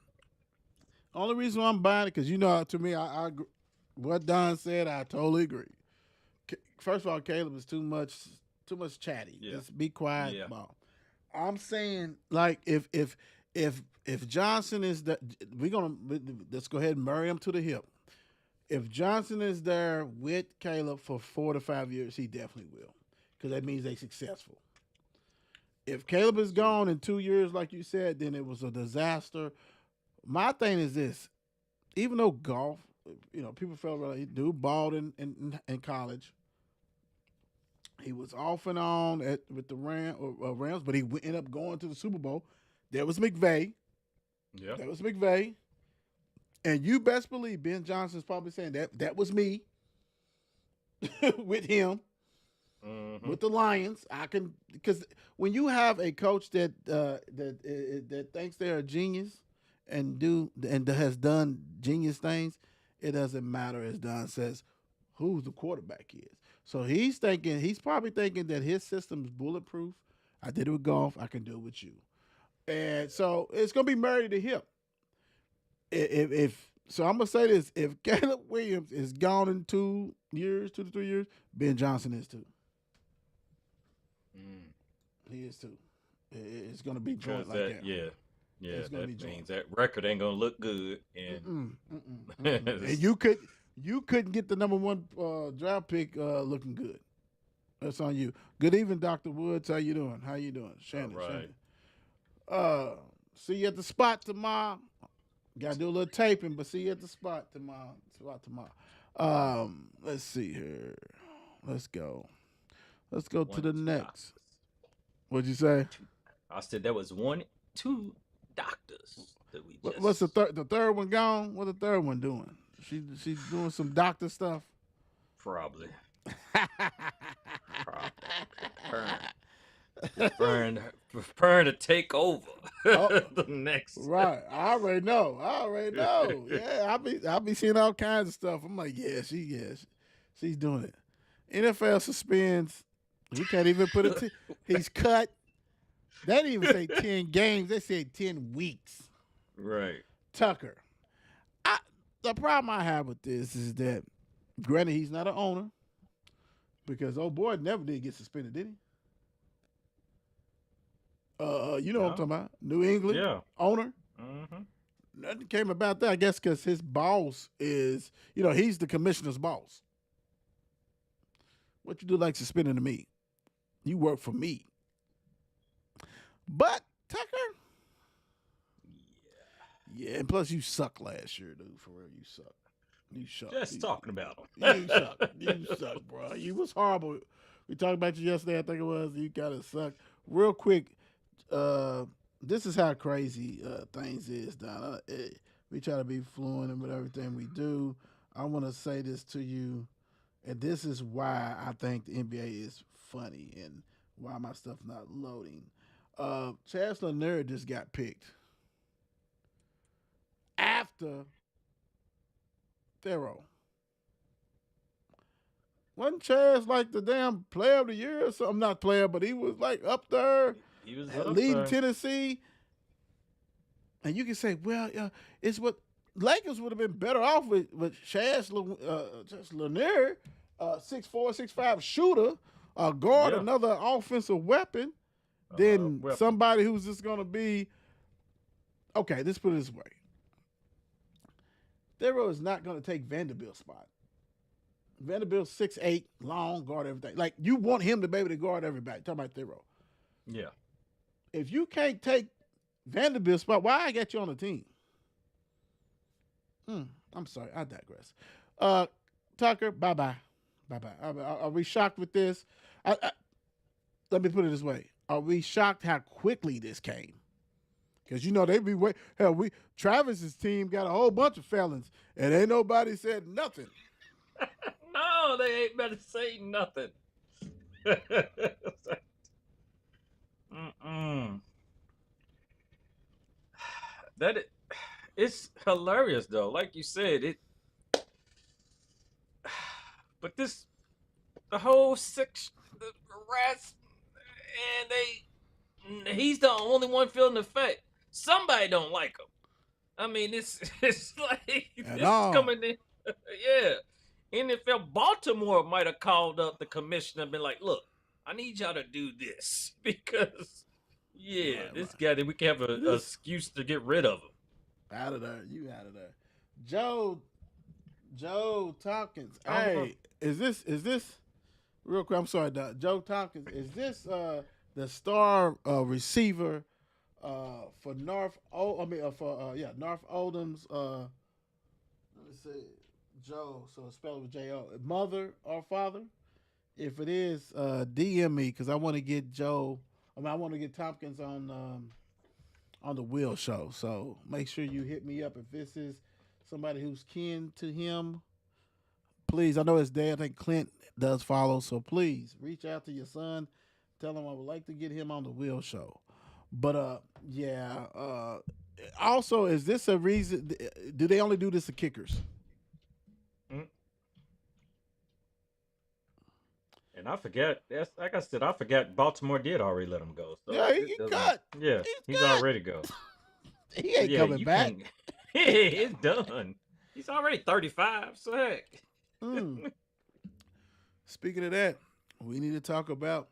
Only reason why I'm buying it because to me, I what Don said, I totally agree. First of all, Caleb is too much chatty. Yeah. Just be quiet. Yeah. Ball. I'm saying like if Johnson is that, let's go ahead and marry him to the hip. If Johnson is there with Caleb for 4 to 5 years, he definitely will, because that means they're successful. If Caleb is gone in 2 years, like you said, then it was a disaster. My thing is this: even though golf, people felt like dude balled in college. He was off and on with the Rams, but he ended up going to the Super Bowl. There was McVay. yeah, That was McVay. And you best believe Ben Johnson's probably saying that was me with him, with the Lions. Because when you have a coach that thinks they're a genius and has done genius things, it doesn't matter, as Don says, who the quarterback is. So he's probably thinking that his system is bulletproof. I did it with golf. I can do it with you. And so it's going to be married to hip. So I'm going to say this. If Caleb Williams is gone in 2 to 3 years, Ben Johnson is too. He is too. It's going to be joint like that. Yeah. Yeah, that means that record ain't gonna look good, and and you couldn't get the number 1 draft pick looking good. That's on you. Good evening, Dr. Woods. How you doing? Shannon. All right. Shannon. See you at the spot tomorrow. Got to do a little taping, but see you at the spot tomorrow. Let's see here. Let's go to the next. What'd you say? I said there was 2 doctors that we just... What's the third one gone? What the third one doing? She's doing some doctor stuff. Probably. preparing to take over Oh, the next. right. I already know. Yeah, I be seeing all kinds of stuff. I'm like, she's doing it. NFL suspends. We can't even put it. He's cut. They didn't even say 10 games. They said 10 weeks. Right. Tucker. The problem I have with this is that, granted, he's not an owner because old boy never did get suspended, did he? You know what I'm talking about? New England owner. Mm-hmm. Nothing came about that, I guess, because his boss is, he's the commissioner's boss. What you do like suspending to me? You work for me. But Tucker, yeah, and plus you suck last year, dude. For real, you suck. You suck. Just talking about him. You suck. You suck, bro. You was horrible. We talked about you yesterday. I think it was. You gotta suck. Real quick, this is how crazy things is, Don. We try to be fluent with everything we do. I want to say this to you, and this is why I think the NBA is funny and why my stuff not loading. Chaz Lanier just got picked after Thero. Wasn't Chaz like the damn player of the year or something? Not player, but he was like up there. He was leading Tennessee. And you can say, well, it's what Lakers would have been better off with Chaz Lanier, 6'4", 6'5" shooter, guard, another offensive weapon, than somebody who's just going to be, okay, let's put it this way. Thero is not going to take Vanderbilt's spot. Vanderbilt's 6'8", long, guard everything. Like, you want him to be able to guard everybody. Talk about Thero. Yeah. If you can't take Vanderbilt's spot, why I got you on the team? I'm sorry, I digress. Tucker, bye-bye. Are we shocked with this? Let me put it this way. Are we shocked how quickly this came? Because, they be wait. Hell, Travis's team got a whole bunch of felons, and ain't nobody said nothing. No, they ain't better say nothing. It's hilarious though. Like you said, but the whole the rats, and he's the only one feeling the effect. Somebody don't like him. I mean, it's like this coming in. Yeah. NFL Baltimore might have called up the commissioner and been like, look, I need y'all to do this because, this guy, we can have an excuse to get rid of him. Out of there. You out of there. Joe Tompkins. Hey, is this real quick? I'm sorry, Doc. Joe Tompkins. Is this the star receiver for North Oldham's? Let me see. Joe, so it's spelled with J-O. Mother or father? If it is, DM me because I want to get Joe. I want to get Tompkins on the Will Show. So make sure you hit me up if this is somebody who's kin to him. Please, I know his dad. I think Clint does follow. So please reach out to your son. Tell him I would like to get him on the Will Show. But also, is this a reason? Do they only do this to kickers? And I forget, like I said, Baltimore did already let him go. So yeah, he cut. Yeah, he's already go. He ain't coming back. It's done. He's already 35, so heck. Speaking of that, we need to talk about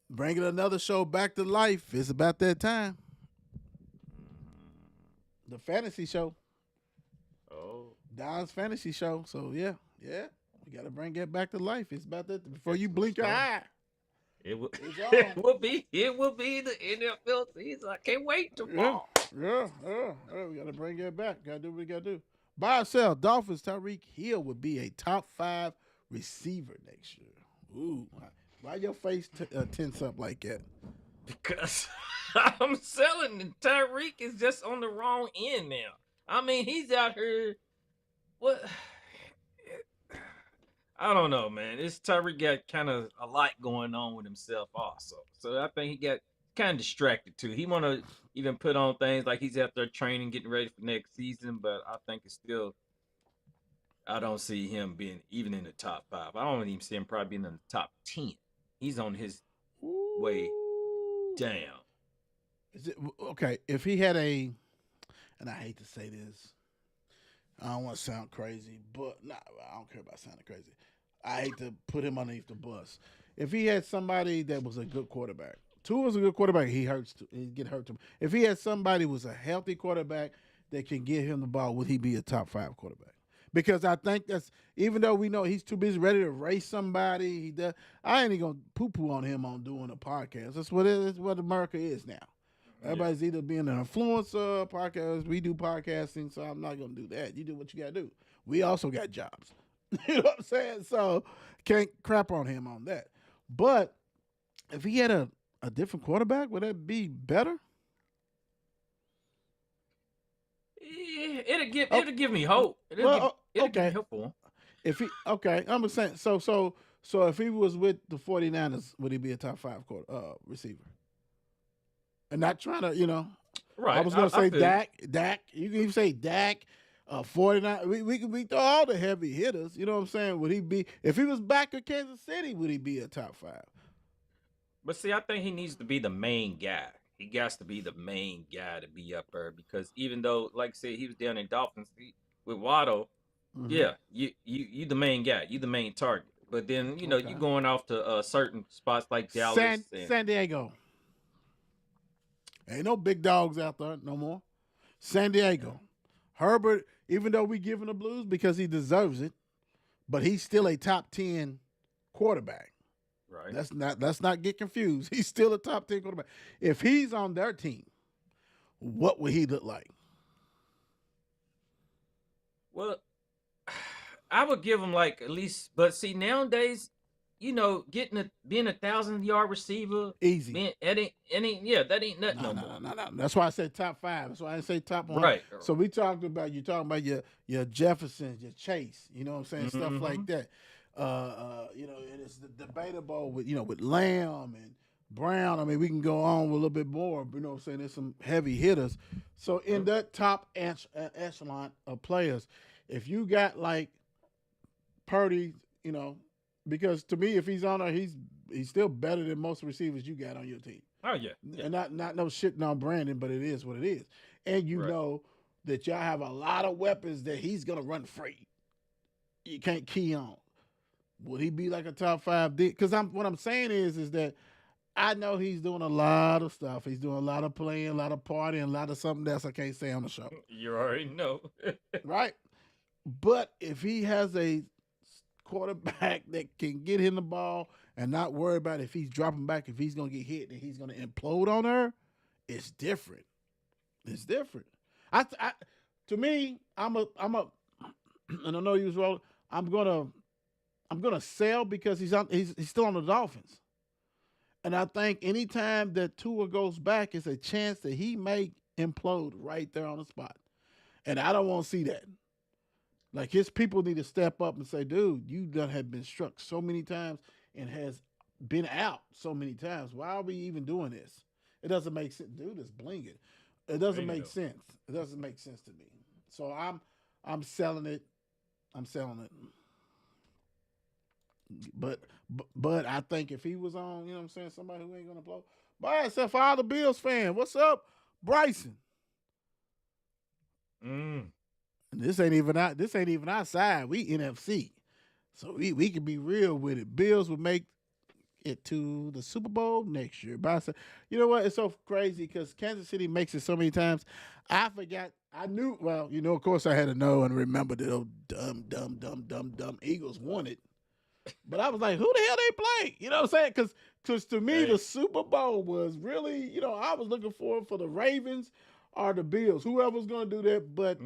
bringing another show back to life. It's about that time. The fantasy show. Oh. Don's fantasy show. So, yeah. We got to bring it back to life. It's about that. Before you blink your eye. It will be the NFL season. I can't wait to fall. Yeah. We got to bring it back. Got to do what we got to do. Buy or sell. Dolphins Tyreek Hill would be a top 5 receiver next year. Ooh. Why your face tense up like that? Because I'm selling and Tyreek is just on the wrong end now. I mean, he's out here. What? I don't know, man. This Tyreek got kind of a lot going on with himself also. So I think he got kind of distracted too. He want to even put on things like he's out there training, getting ready for next season, but I think it's still. I don't see him being even in the top 5. I don't even see him probably being in the top 10. He's on his way Ooh. down. Is it okay? If he had a, and I hate to say this, I don't want to sound crazy, but nah, I don't care about sounding crazy. I hate to put him underneath the bus. If he had somebody that was a good quarterback, Tua was a good quarterback. He get hurt too. If he had somebody who was a healthy quarterback that can get him the ball, would he be a top 5 quarterback? Because I think that's, even though we know he's too busy ready to race somebody, he does. I ain't even gonna poo-poo on him on doing a podcast. That's what it is. What America is now. Everybody's either being an influencer, podcast. We do podcasting, so I'm not gonna do that. You do what you gotta do. We also got jobs. You know what I'm saying? So can't crap on him on that. But if he had a different quarterback, would that be better? Yeah, it'll give me hope. It'll give me hope for him. If he I'm just saying. So if he was with the 49ers, would he be a top 5 receiver? And not trying to, Right. I was gonna say Dak. You can even say Dak. 49. We can throw all the heavy hitters. You know what I'm saying? Would he be, if he was back in Kansas City? Would he be a top 5? But see, I think he needs to be the main guy. He got to be the main guy to be up there because even though, like I said, he was down in Dolphins with Waddle, yeah, you the main guy, you the main target. But then you going off to certain spots like Dallas, San Diego. Ain't no big dogs out there no more. San Diego, Herbert. Even though we give him the blues because he deserves it, but he's still a top 10 quarterback. Right. Let's not get confused. He's still a top 10 quarterback. If he's on their team, what would he look like? Well, I would give him like at least, but see nowadays, being 1,000-yard receiver, easy. That ain't nothing no more. No. That's why I said top 5. That's why I didn't say top 1. Right. So you're talking about your Jeffersons, your Chase. You know what I'm saying? Stuff like that. And it's debatable with Lamb and Brown. I mean, we can go on with a little bit more. You know what I'm saying? There's some heavy hitters. So in that top echelon of players, if you got like Purdy, because to me, if he's on there, he's still better than most receivers you got on your team. Oh yeah. And not no shitting on Brandon, but it is what it is. And you know that y'all have a lot of weapons that he's gonna run free. You can't key on. Would he be like a top 5? Because what I'm saying is that I know he's doing a lot of stuff. He's doing a lot of playing, a lot of partying, a lot of something else I can't say on the show. You already know. Right? But if he has a quarterback that can get him the ball and not worry about if he's dropping back, if he's going to get hit and he's going to implode on her, it's different. It's different. To me, and I know you was wrong. I'm gonna sell because he's still on the Dolphins. And I think anytime that Tua goes back, it's a chance that he may implode right there on the spot. And I don't want to see that. Like, his people need to step up and say, dude, you done have been struck so many times and has been out so many times. Why are we even doing this? It doesn't make sense. Dude, it's blinging. It doesn't make sense. It doesn't make sense to me. So I'm selling it. But I think if he was on, you know what I'm saying, somebody who ain't gonna blow. By except for all the Bills fans. What's up, Bryson? And this ain't even our side. We NFC. So we can be real with it. Bills would make it to the Super Bowl next year. But you know what? It's so crazy because Kansas City makes it so many times. I forgot. I knew. Well, of course I had to know and remember that those dumb Eagles won it. But I was like, who the hell they play? You know what I'm saying? Because to me, the Super Bowl was really, I was looking for the Ravens or the Bills, whoever's going to do that. But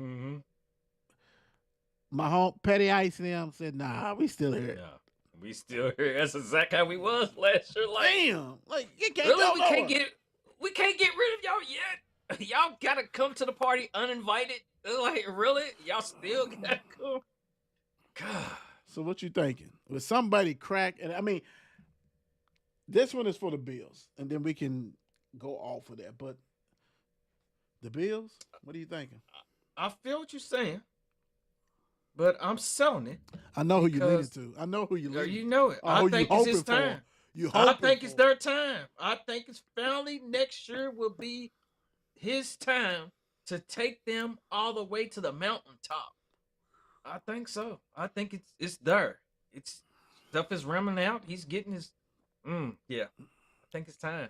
my home, Petty Ice and them said, nah, we still here. Yeah, we still here. That's exactly how we was last year. Like, damn. Like, you can't really, we can't get rid of y'all yet. Y'all got to come to the party uninvited. Like, really? Y'all still got to come? God. So what you thinking? With somebody crack, and I mean, this one is for the Bills, and then we can go off of that. But the Bills, what are you thinking? I feel what you're saying, but I'm selling it I know who you leaning because to. I know who you leaning. you know it. Oh, I think it's his time. You I hoping think it's for. their time. I think it's finally next year will be his time to take them all the way to the mountaintop. I think so. I think it's there. It's stuff is running out. He's getting his. Yeah. I think it's time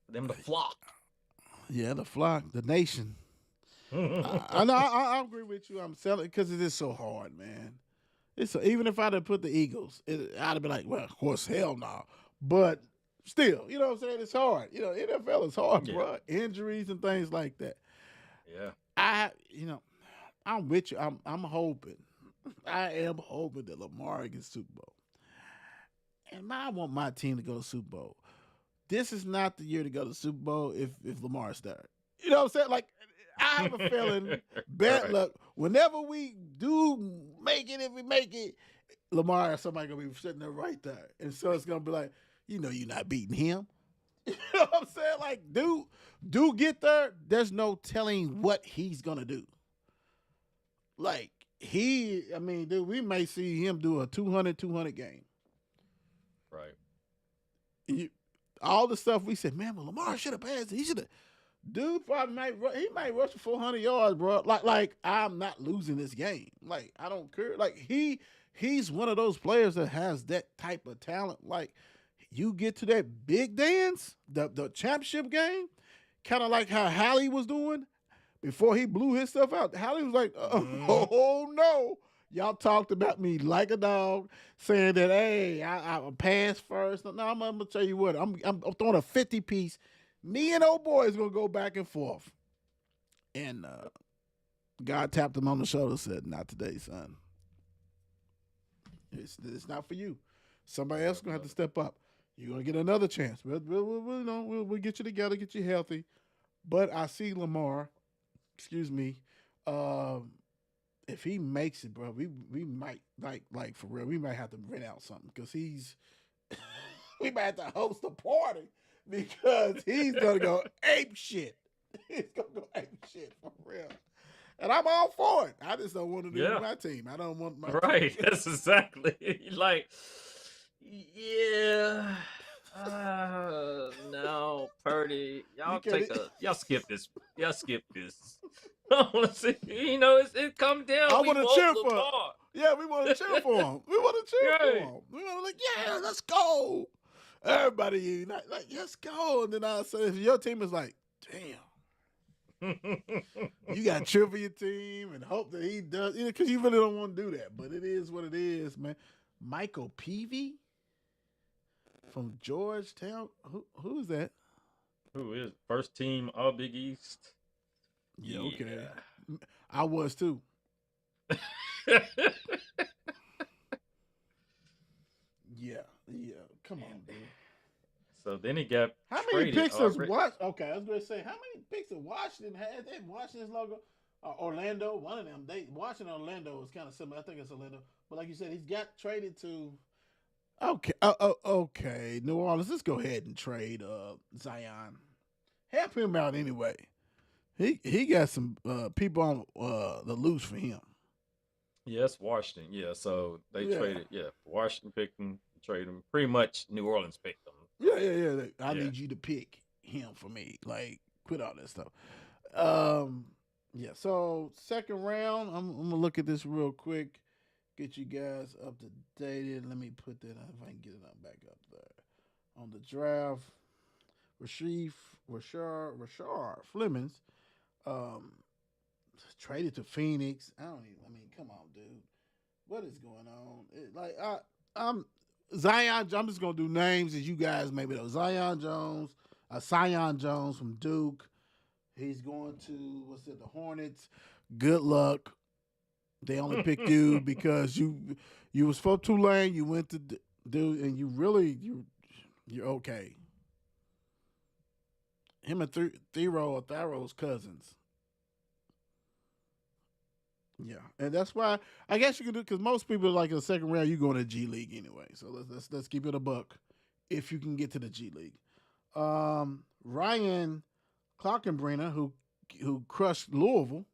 for them to flock. Yeah, the flock, the nation. I know. I agree with you. I'm selling because it is so hard, man. Even if I'd have put the Eagles, I'd have been like, well, of course, hell no. But still, you know what I'm saying? It's hard. You know, NFL is hard, Yeah. bro. Injuries and things like that. Yeah. I'm with you. I'm hoping. I am hoping that Lamar gets Super Bowl. And I want my team to go to Super Bowl. This is not the year to go to Super Bowl if Lamar starts. You know what I'm saying? Like, I have a feeling bad Right. luck. Whenever we do make it, if we make it, Lamar or somebody gonna be sitting there right there. And so it's gonna be like, you're not beating him. You know what I'm saying? Like, dude get there, there's no telling what he's gonna do. Like, dude, we may see him do a 200 game. Right. All the stuff we said, man, well, Lamar should have passed. He should have. Dude probably might rush for 400 yards, bro. Like I'm not losing this game. Like, I don't care. Like, he's one of those players that has that type of talent. Like, you get to that big dance, the championship game, kind of like how Hallie was doing before he blew his stuff out. Hallie was like, oh no. Y'all talked about me like a dog, saying that, hey, I pass first. No, I'm gonna tell you what, I'm throwing a 50 piece. Me and old boy is gonna go back and forth. And God tapped him on the shoulder, said, "Not today, son. It's not for you. Somebody else is gonna have to step up. You're gonna get another chance. We'll get you together, get you healthy." But I see Lamar. Excuse me. If he makes it, bro, we might like for real. We might have to rent out something because we might have to host a party because he's gonna go ape shit. He's gonna go ape shit for real. And I'm all for it. I just don't want to do it with my team. I don't want my Right. team. That's exactly like. Yeah. No, Purdy. Y'all skip this. Y'all skip this. I want to see. It come down. I want to cheer for him. Yeah, we want to cheer for him. We want to cheer for him. We want to like, yeah, let's go. Everybody unite, like, let's go. And then I say, if your team is like, damn, you got to cheer for your team and hope that he does, because you really don't want to do that. But it is what it is, man. Michael Peavy from Georgetown. Who's that? Who is first team All Big East? Yeah, okay. I was too. Yeah. Come on, dude. So then he got how many picks does Washington? Okay, I was going to say, how many picks did Washington have? They Washington's logo, Orlando. One of them. Washington, Orlando is kind of similar. I think it's Orlando, but like you said, he's got traded to. Okay, okay, New Orleans. Let's go ahead and trade Zion. Help him out anyway. He got some people on the loose for him. Yes, Washington. Yeah, so they traded. Yeah, Washington picked him, traded him. Pretty much New Orleans picked him. Yeah. I need you to pick him for me. Like, quit all that stuff. Yeah. So second round, I'm gonna look at this real quick. Get you guys up to date. Let me put that up if I can get it up back up there. On the draft, Rashard Flemings, traded to Phoenix. I mean, come on, dude. What is going on? I'm Zion. I'm just gonna do names as you guys maybe know. Zion Jones from Duke. He's going to the Hornets. Good luck. They only picked you because you was for Tulane. You went to Duke, and you're okay. Him and Thero's cousins. Yeah, and that's why I guess you can do because most people like in the second round you go in the G League anyway. So let's keep it a buck if you can get to the G League. Ryan Clockenbrenner, who crushed Louisville.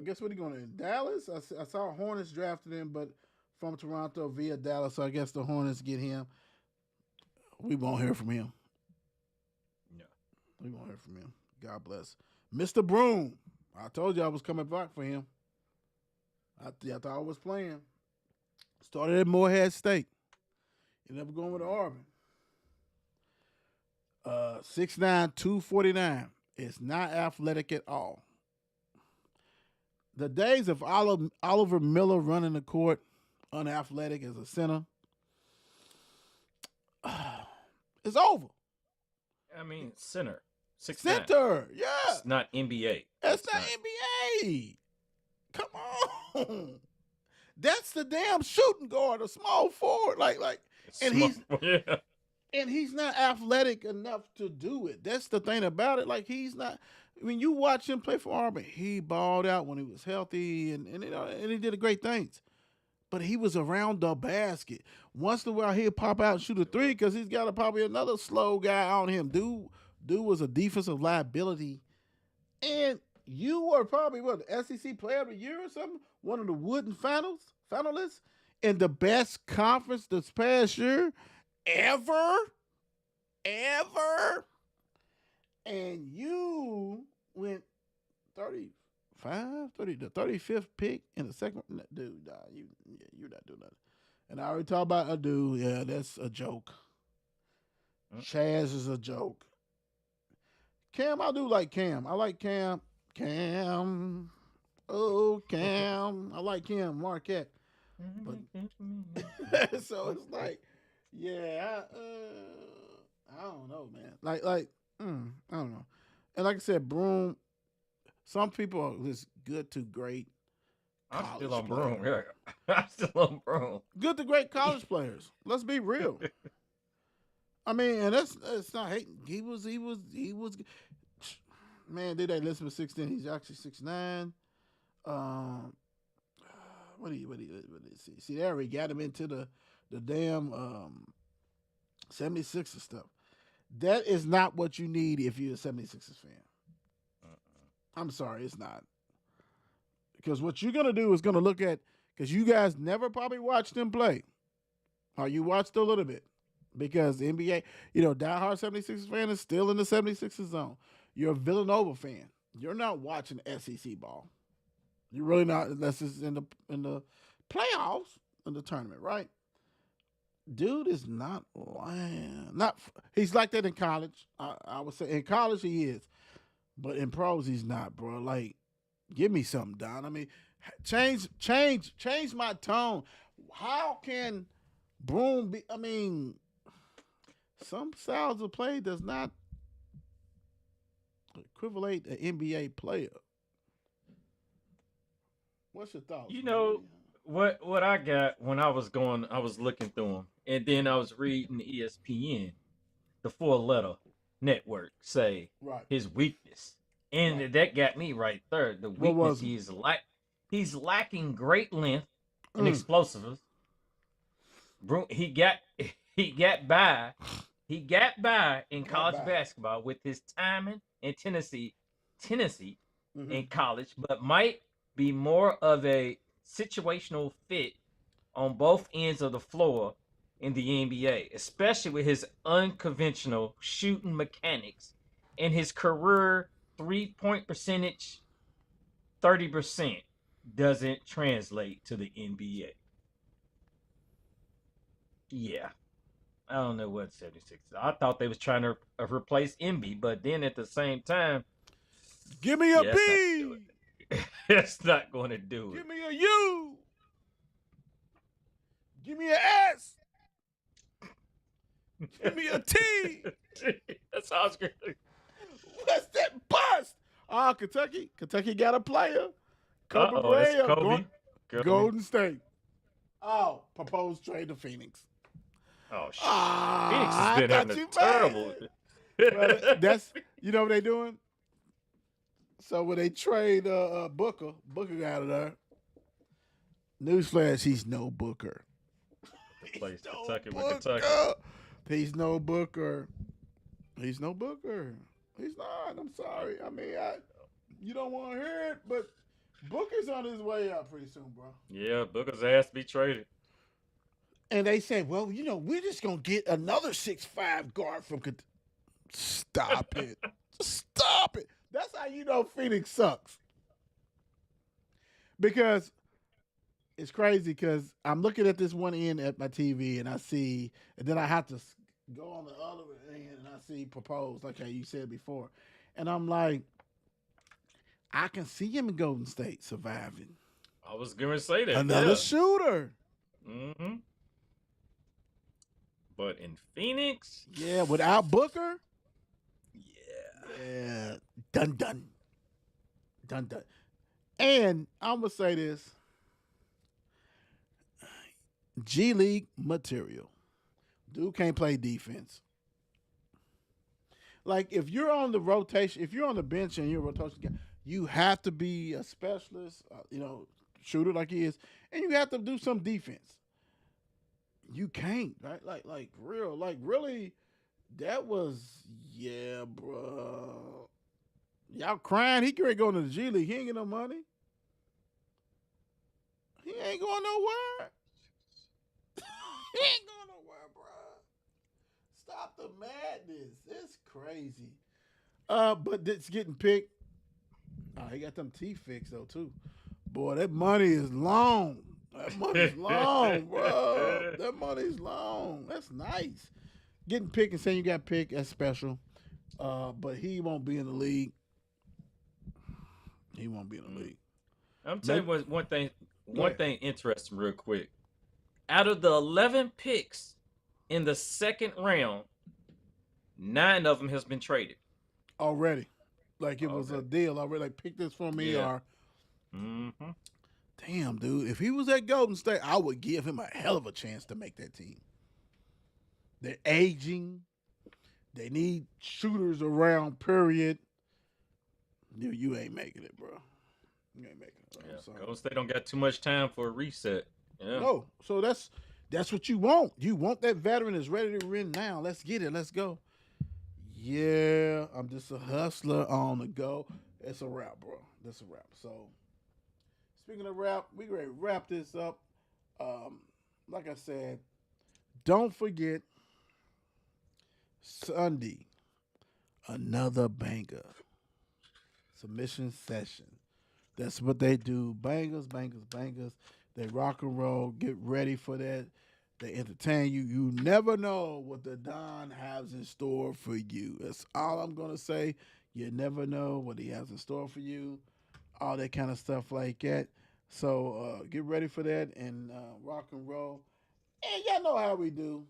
Guess what he going in Dallas? I saw Hornets drafted him, but from Toronto via Dallas. So I guess the Hornets get him. We won't hear from him. No. We won't hear from him. God bless. Mr. Broom. I told you I was coming back for him. I thought I was playing. Started at Morehead State. Ended up going with Auburn. 6'9", 249. It's not athletic at all. The days of Oliver Miller running the court unathletic as a center is over. I mean, center. 6'9". Center, yeah. It's not NBA. That's not NBA. Come on. That's the damn shooting guard, a small forward. And he's not athletic enough to do it. That's the thing about it. Like, he's not. When you watch him play for Auburn, he balled out when he was healthy, and he did great things. But he was around the basket. Once in a while, he'll pop out and shoot a three because he's got probably another slow guy on him. Dude was a defensive liability. And you were probably, the SEC Player of the Year or something? One of the Wooden finalists in the best conference this past year ever. And you went the 35th pick in the second. Dude, nah, you're not doing nothing. And I already talked about a dude. Yeah, that's a joke. Chaz is a joke. Cam, I do like Cam. I like Cam. Cam. Oh, Cam. I like Cam Marquette. But so it's like, yeah, I don't know, man. I don't know. And like I said, Broom, some people are just good to great. I'm still on Broom. Yeah. I'm still on Broom. Good to great college players. Let's be real. I mean, and that's not hating. He was. Man, did they listen to 16? He's actually 6'9". What do you see? See there, we got him into the damn 76ers stuff. That is not what you need if you're a 76ers fan. I'm sorry, it's not. Because what you're going to do is going to look at, because you guys never probably watched them play. Or you watched a little bit. Because the NBA, diehard 76ers fan is still in the 76ers zone. You're a Villanova fan. You're not watching SEC ball. You're really not, unless it's in the playoffs, in the tournament, right? Dude is not lying. He's like that in college. I would say in college he is, but in pros he's not, bro. Like, give me something, Don. I mean, change my tone. How can Broom be? I mean, some styles of play does not equivalent an NBA player. What's your thoughts? What I got when I was looking through them, and then I was reading ESPN, the 4-letter network, say his weakness, and that got me right there. The weakness he's lacking great length and explosiveness. He got by in college basketball with his timing and tendency in college, but might be more of a situational fit on both ends of the floor in the NBA, especially with his unconventional shooting mechanics and his career 3-point percentage 30% doesn't translate to the NBA. Yeah. I don't know what 76. I thought they was trying to replace Embiid, but then at the same time, give me a B. It's not going to do it. Give me a U. Give me an S. Give me a T. That sounds good. What's that bust? Kentucky. Kentucky got a player. Kobe Bryant. Golden State. Oh, proposed trade to Phoenix. Oh, shit. Phoenix has been having a terrible. Well, that's, what they doing? So when they trade Booker got out of there. Newsflash, he's no Booker. Place No Kentucky with Booker. Kentucky. He's no Booker. He's no Booker. He's not. I'm sorry. I mean, you don't want to hear it, but Booker's on his way out pretty soon, bro. Yeah, Booker's ass to be traded. And they said, well, we're just going to get another 6'5" guard from Kentucky. Stop it. Stop it. That's how you know Phoenix sucks. Because it's crazy because I'm looking at this one end at my TV and I see, and then I have to go on the other end and I see proposed, like how you said before. And I'm like, I can see him in Golden State surviving. I was going to say that. Another shooter. Mm-hmm. But in Phoenix? Yeah, without Booker? Yeah. Yeah. Done. And I'm going to say this. G League material. Dude can't play defense. Like, if you're on the rotation, if you're on the bench and you're a rotation guy, you have to be a specialist, shooter like he is, and you have to do some defense. You can't, right? Like really, that was, yeah, bro. Y'all crying. He can't go to the G League. He ain't get no money. He ain't going nowhere. He ain't going nowhere, bro. Stop the madness. It's crazy. But it's getting picked. He got them teeth fixed though too. Boy, that money is long. That money's long, bro. That money's long. That's nice. Getting picked and saying you got picked, that's special. But he won't be in the league. He won't be in the league. I'm telling you one thing interesting real quick. Out of the 11 picks in the second round, 9 of them has been traded. Already. Like it was a deal already. Like, pick this for me or... Mm-hmm. Damn, dude. If he was at Golden State, I would give him a hell of a chance to make that team. They're aging. They need shooters around, period. You ain't making it, bro. You ain't making it. Yeah. Golden State don't got too much time for a reset. Yeah. No. So that's what you want. You want that veteran that's ready to win now. Let's get it. Let's go. Yeah, I'm just a hustler on the go. It's a wrap, bro. That's a wrap. So, speaking of wrap, we ready to wrap this up. Like I said, don't forget Sunday, another banger. Submission session. That's what they do. Bangers. They rock and roll. Get ready for that. They entertain you. You never know what the Don has in store for you. That's all I'm going to say. You never know what he has in store for you. All that kind of stuff like that. So get ready for that and rock and roll. And y'all know how we do.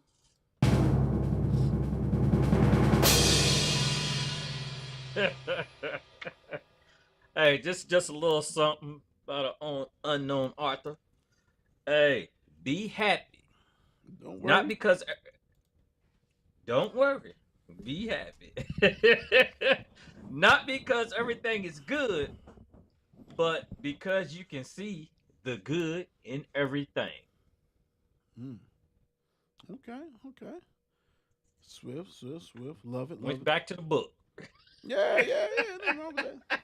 Hey, just a little something about an unknown author. Hey, be happy. Don't worry. Not because... Don't worry. Be happy. Not because everything is good, but because you can see the good in everything. Okay. Swift. Love it. Went back to the book. Yeah. Nothing wrong with that.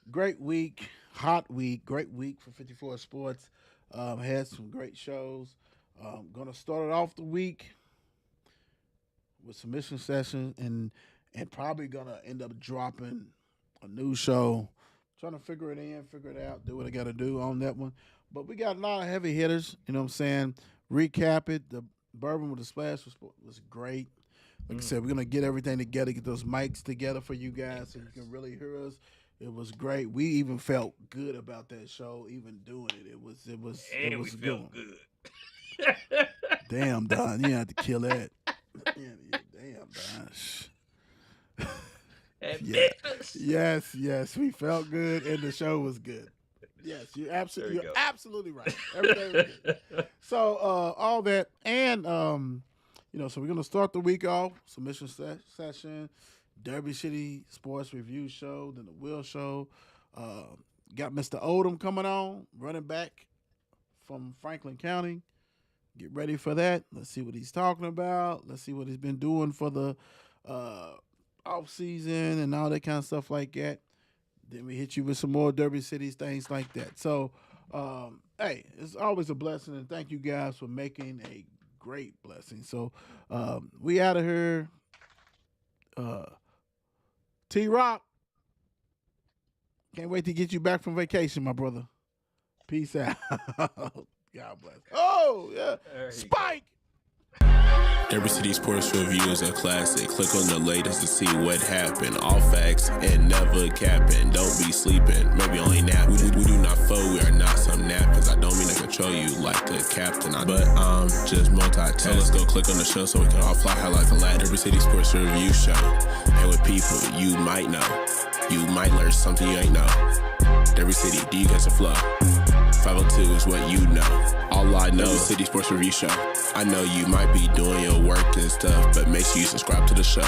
Great week, hot week, great week for 54 Sports. Had some great shows. Gonna start it off the week with submission session and probably gonna end up dropping a new show. Trying to figure it out, do what I gotta do on that one. But we got a lot of heavy hitters, you know what I'm saying? Recap it. The Bourbon with the Splash was great. Like I said, we're going to get everything together, get those mics together for you guys so you can really hear us. It was great. We even felt good about that show, even doing it. It was felt good. Damn, Don, you have to kill that. Damn, Don. Yes, we felt good, and the show was good. Yes, you're absolutely right. Everything was good. So all that, and so we're gonna start the week off submission session. Derby City Sports Review Show, then the Will Show. Got Mr. Odom coming on, running back from Franklin County. Get ready for that. Let's see what he's talking about. Let's see what he's been doing for the off season and all that kind of stuff like that. Then we hit you with some more Derby Cities, things like that. So, hey, it's always a blessing, and thank you guys for making a great blessing. So, we out of here. T-Rock, can't wait to get you back from vacation, my brother. Peace out. God bless. Oh, yeah. Spike. Derby City Sports Review is a classic. Click on the latest to see what happened. All facts and never capping. Don't be sleeping, maybe only napping. We do not foe, we are not some napkins. I don't mean to control you like a captain, but I'm just multitasking. So let's go click on the show so we can all fly high like a lad. Derby City Sports Review Show. And with people you might know. You might learn something you ain't know. Derby City, do you catch a flow? 502 is what you know. All I know is City Sports Review Show. I know you might be doing your work and stuff, but make sure you subscribe to the show.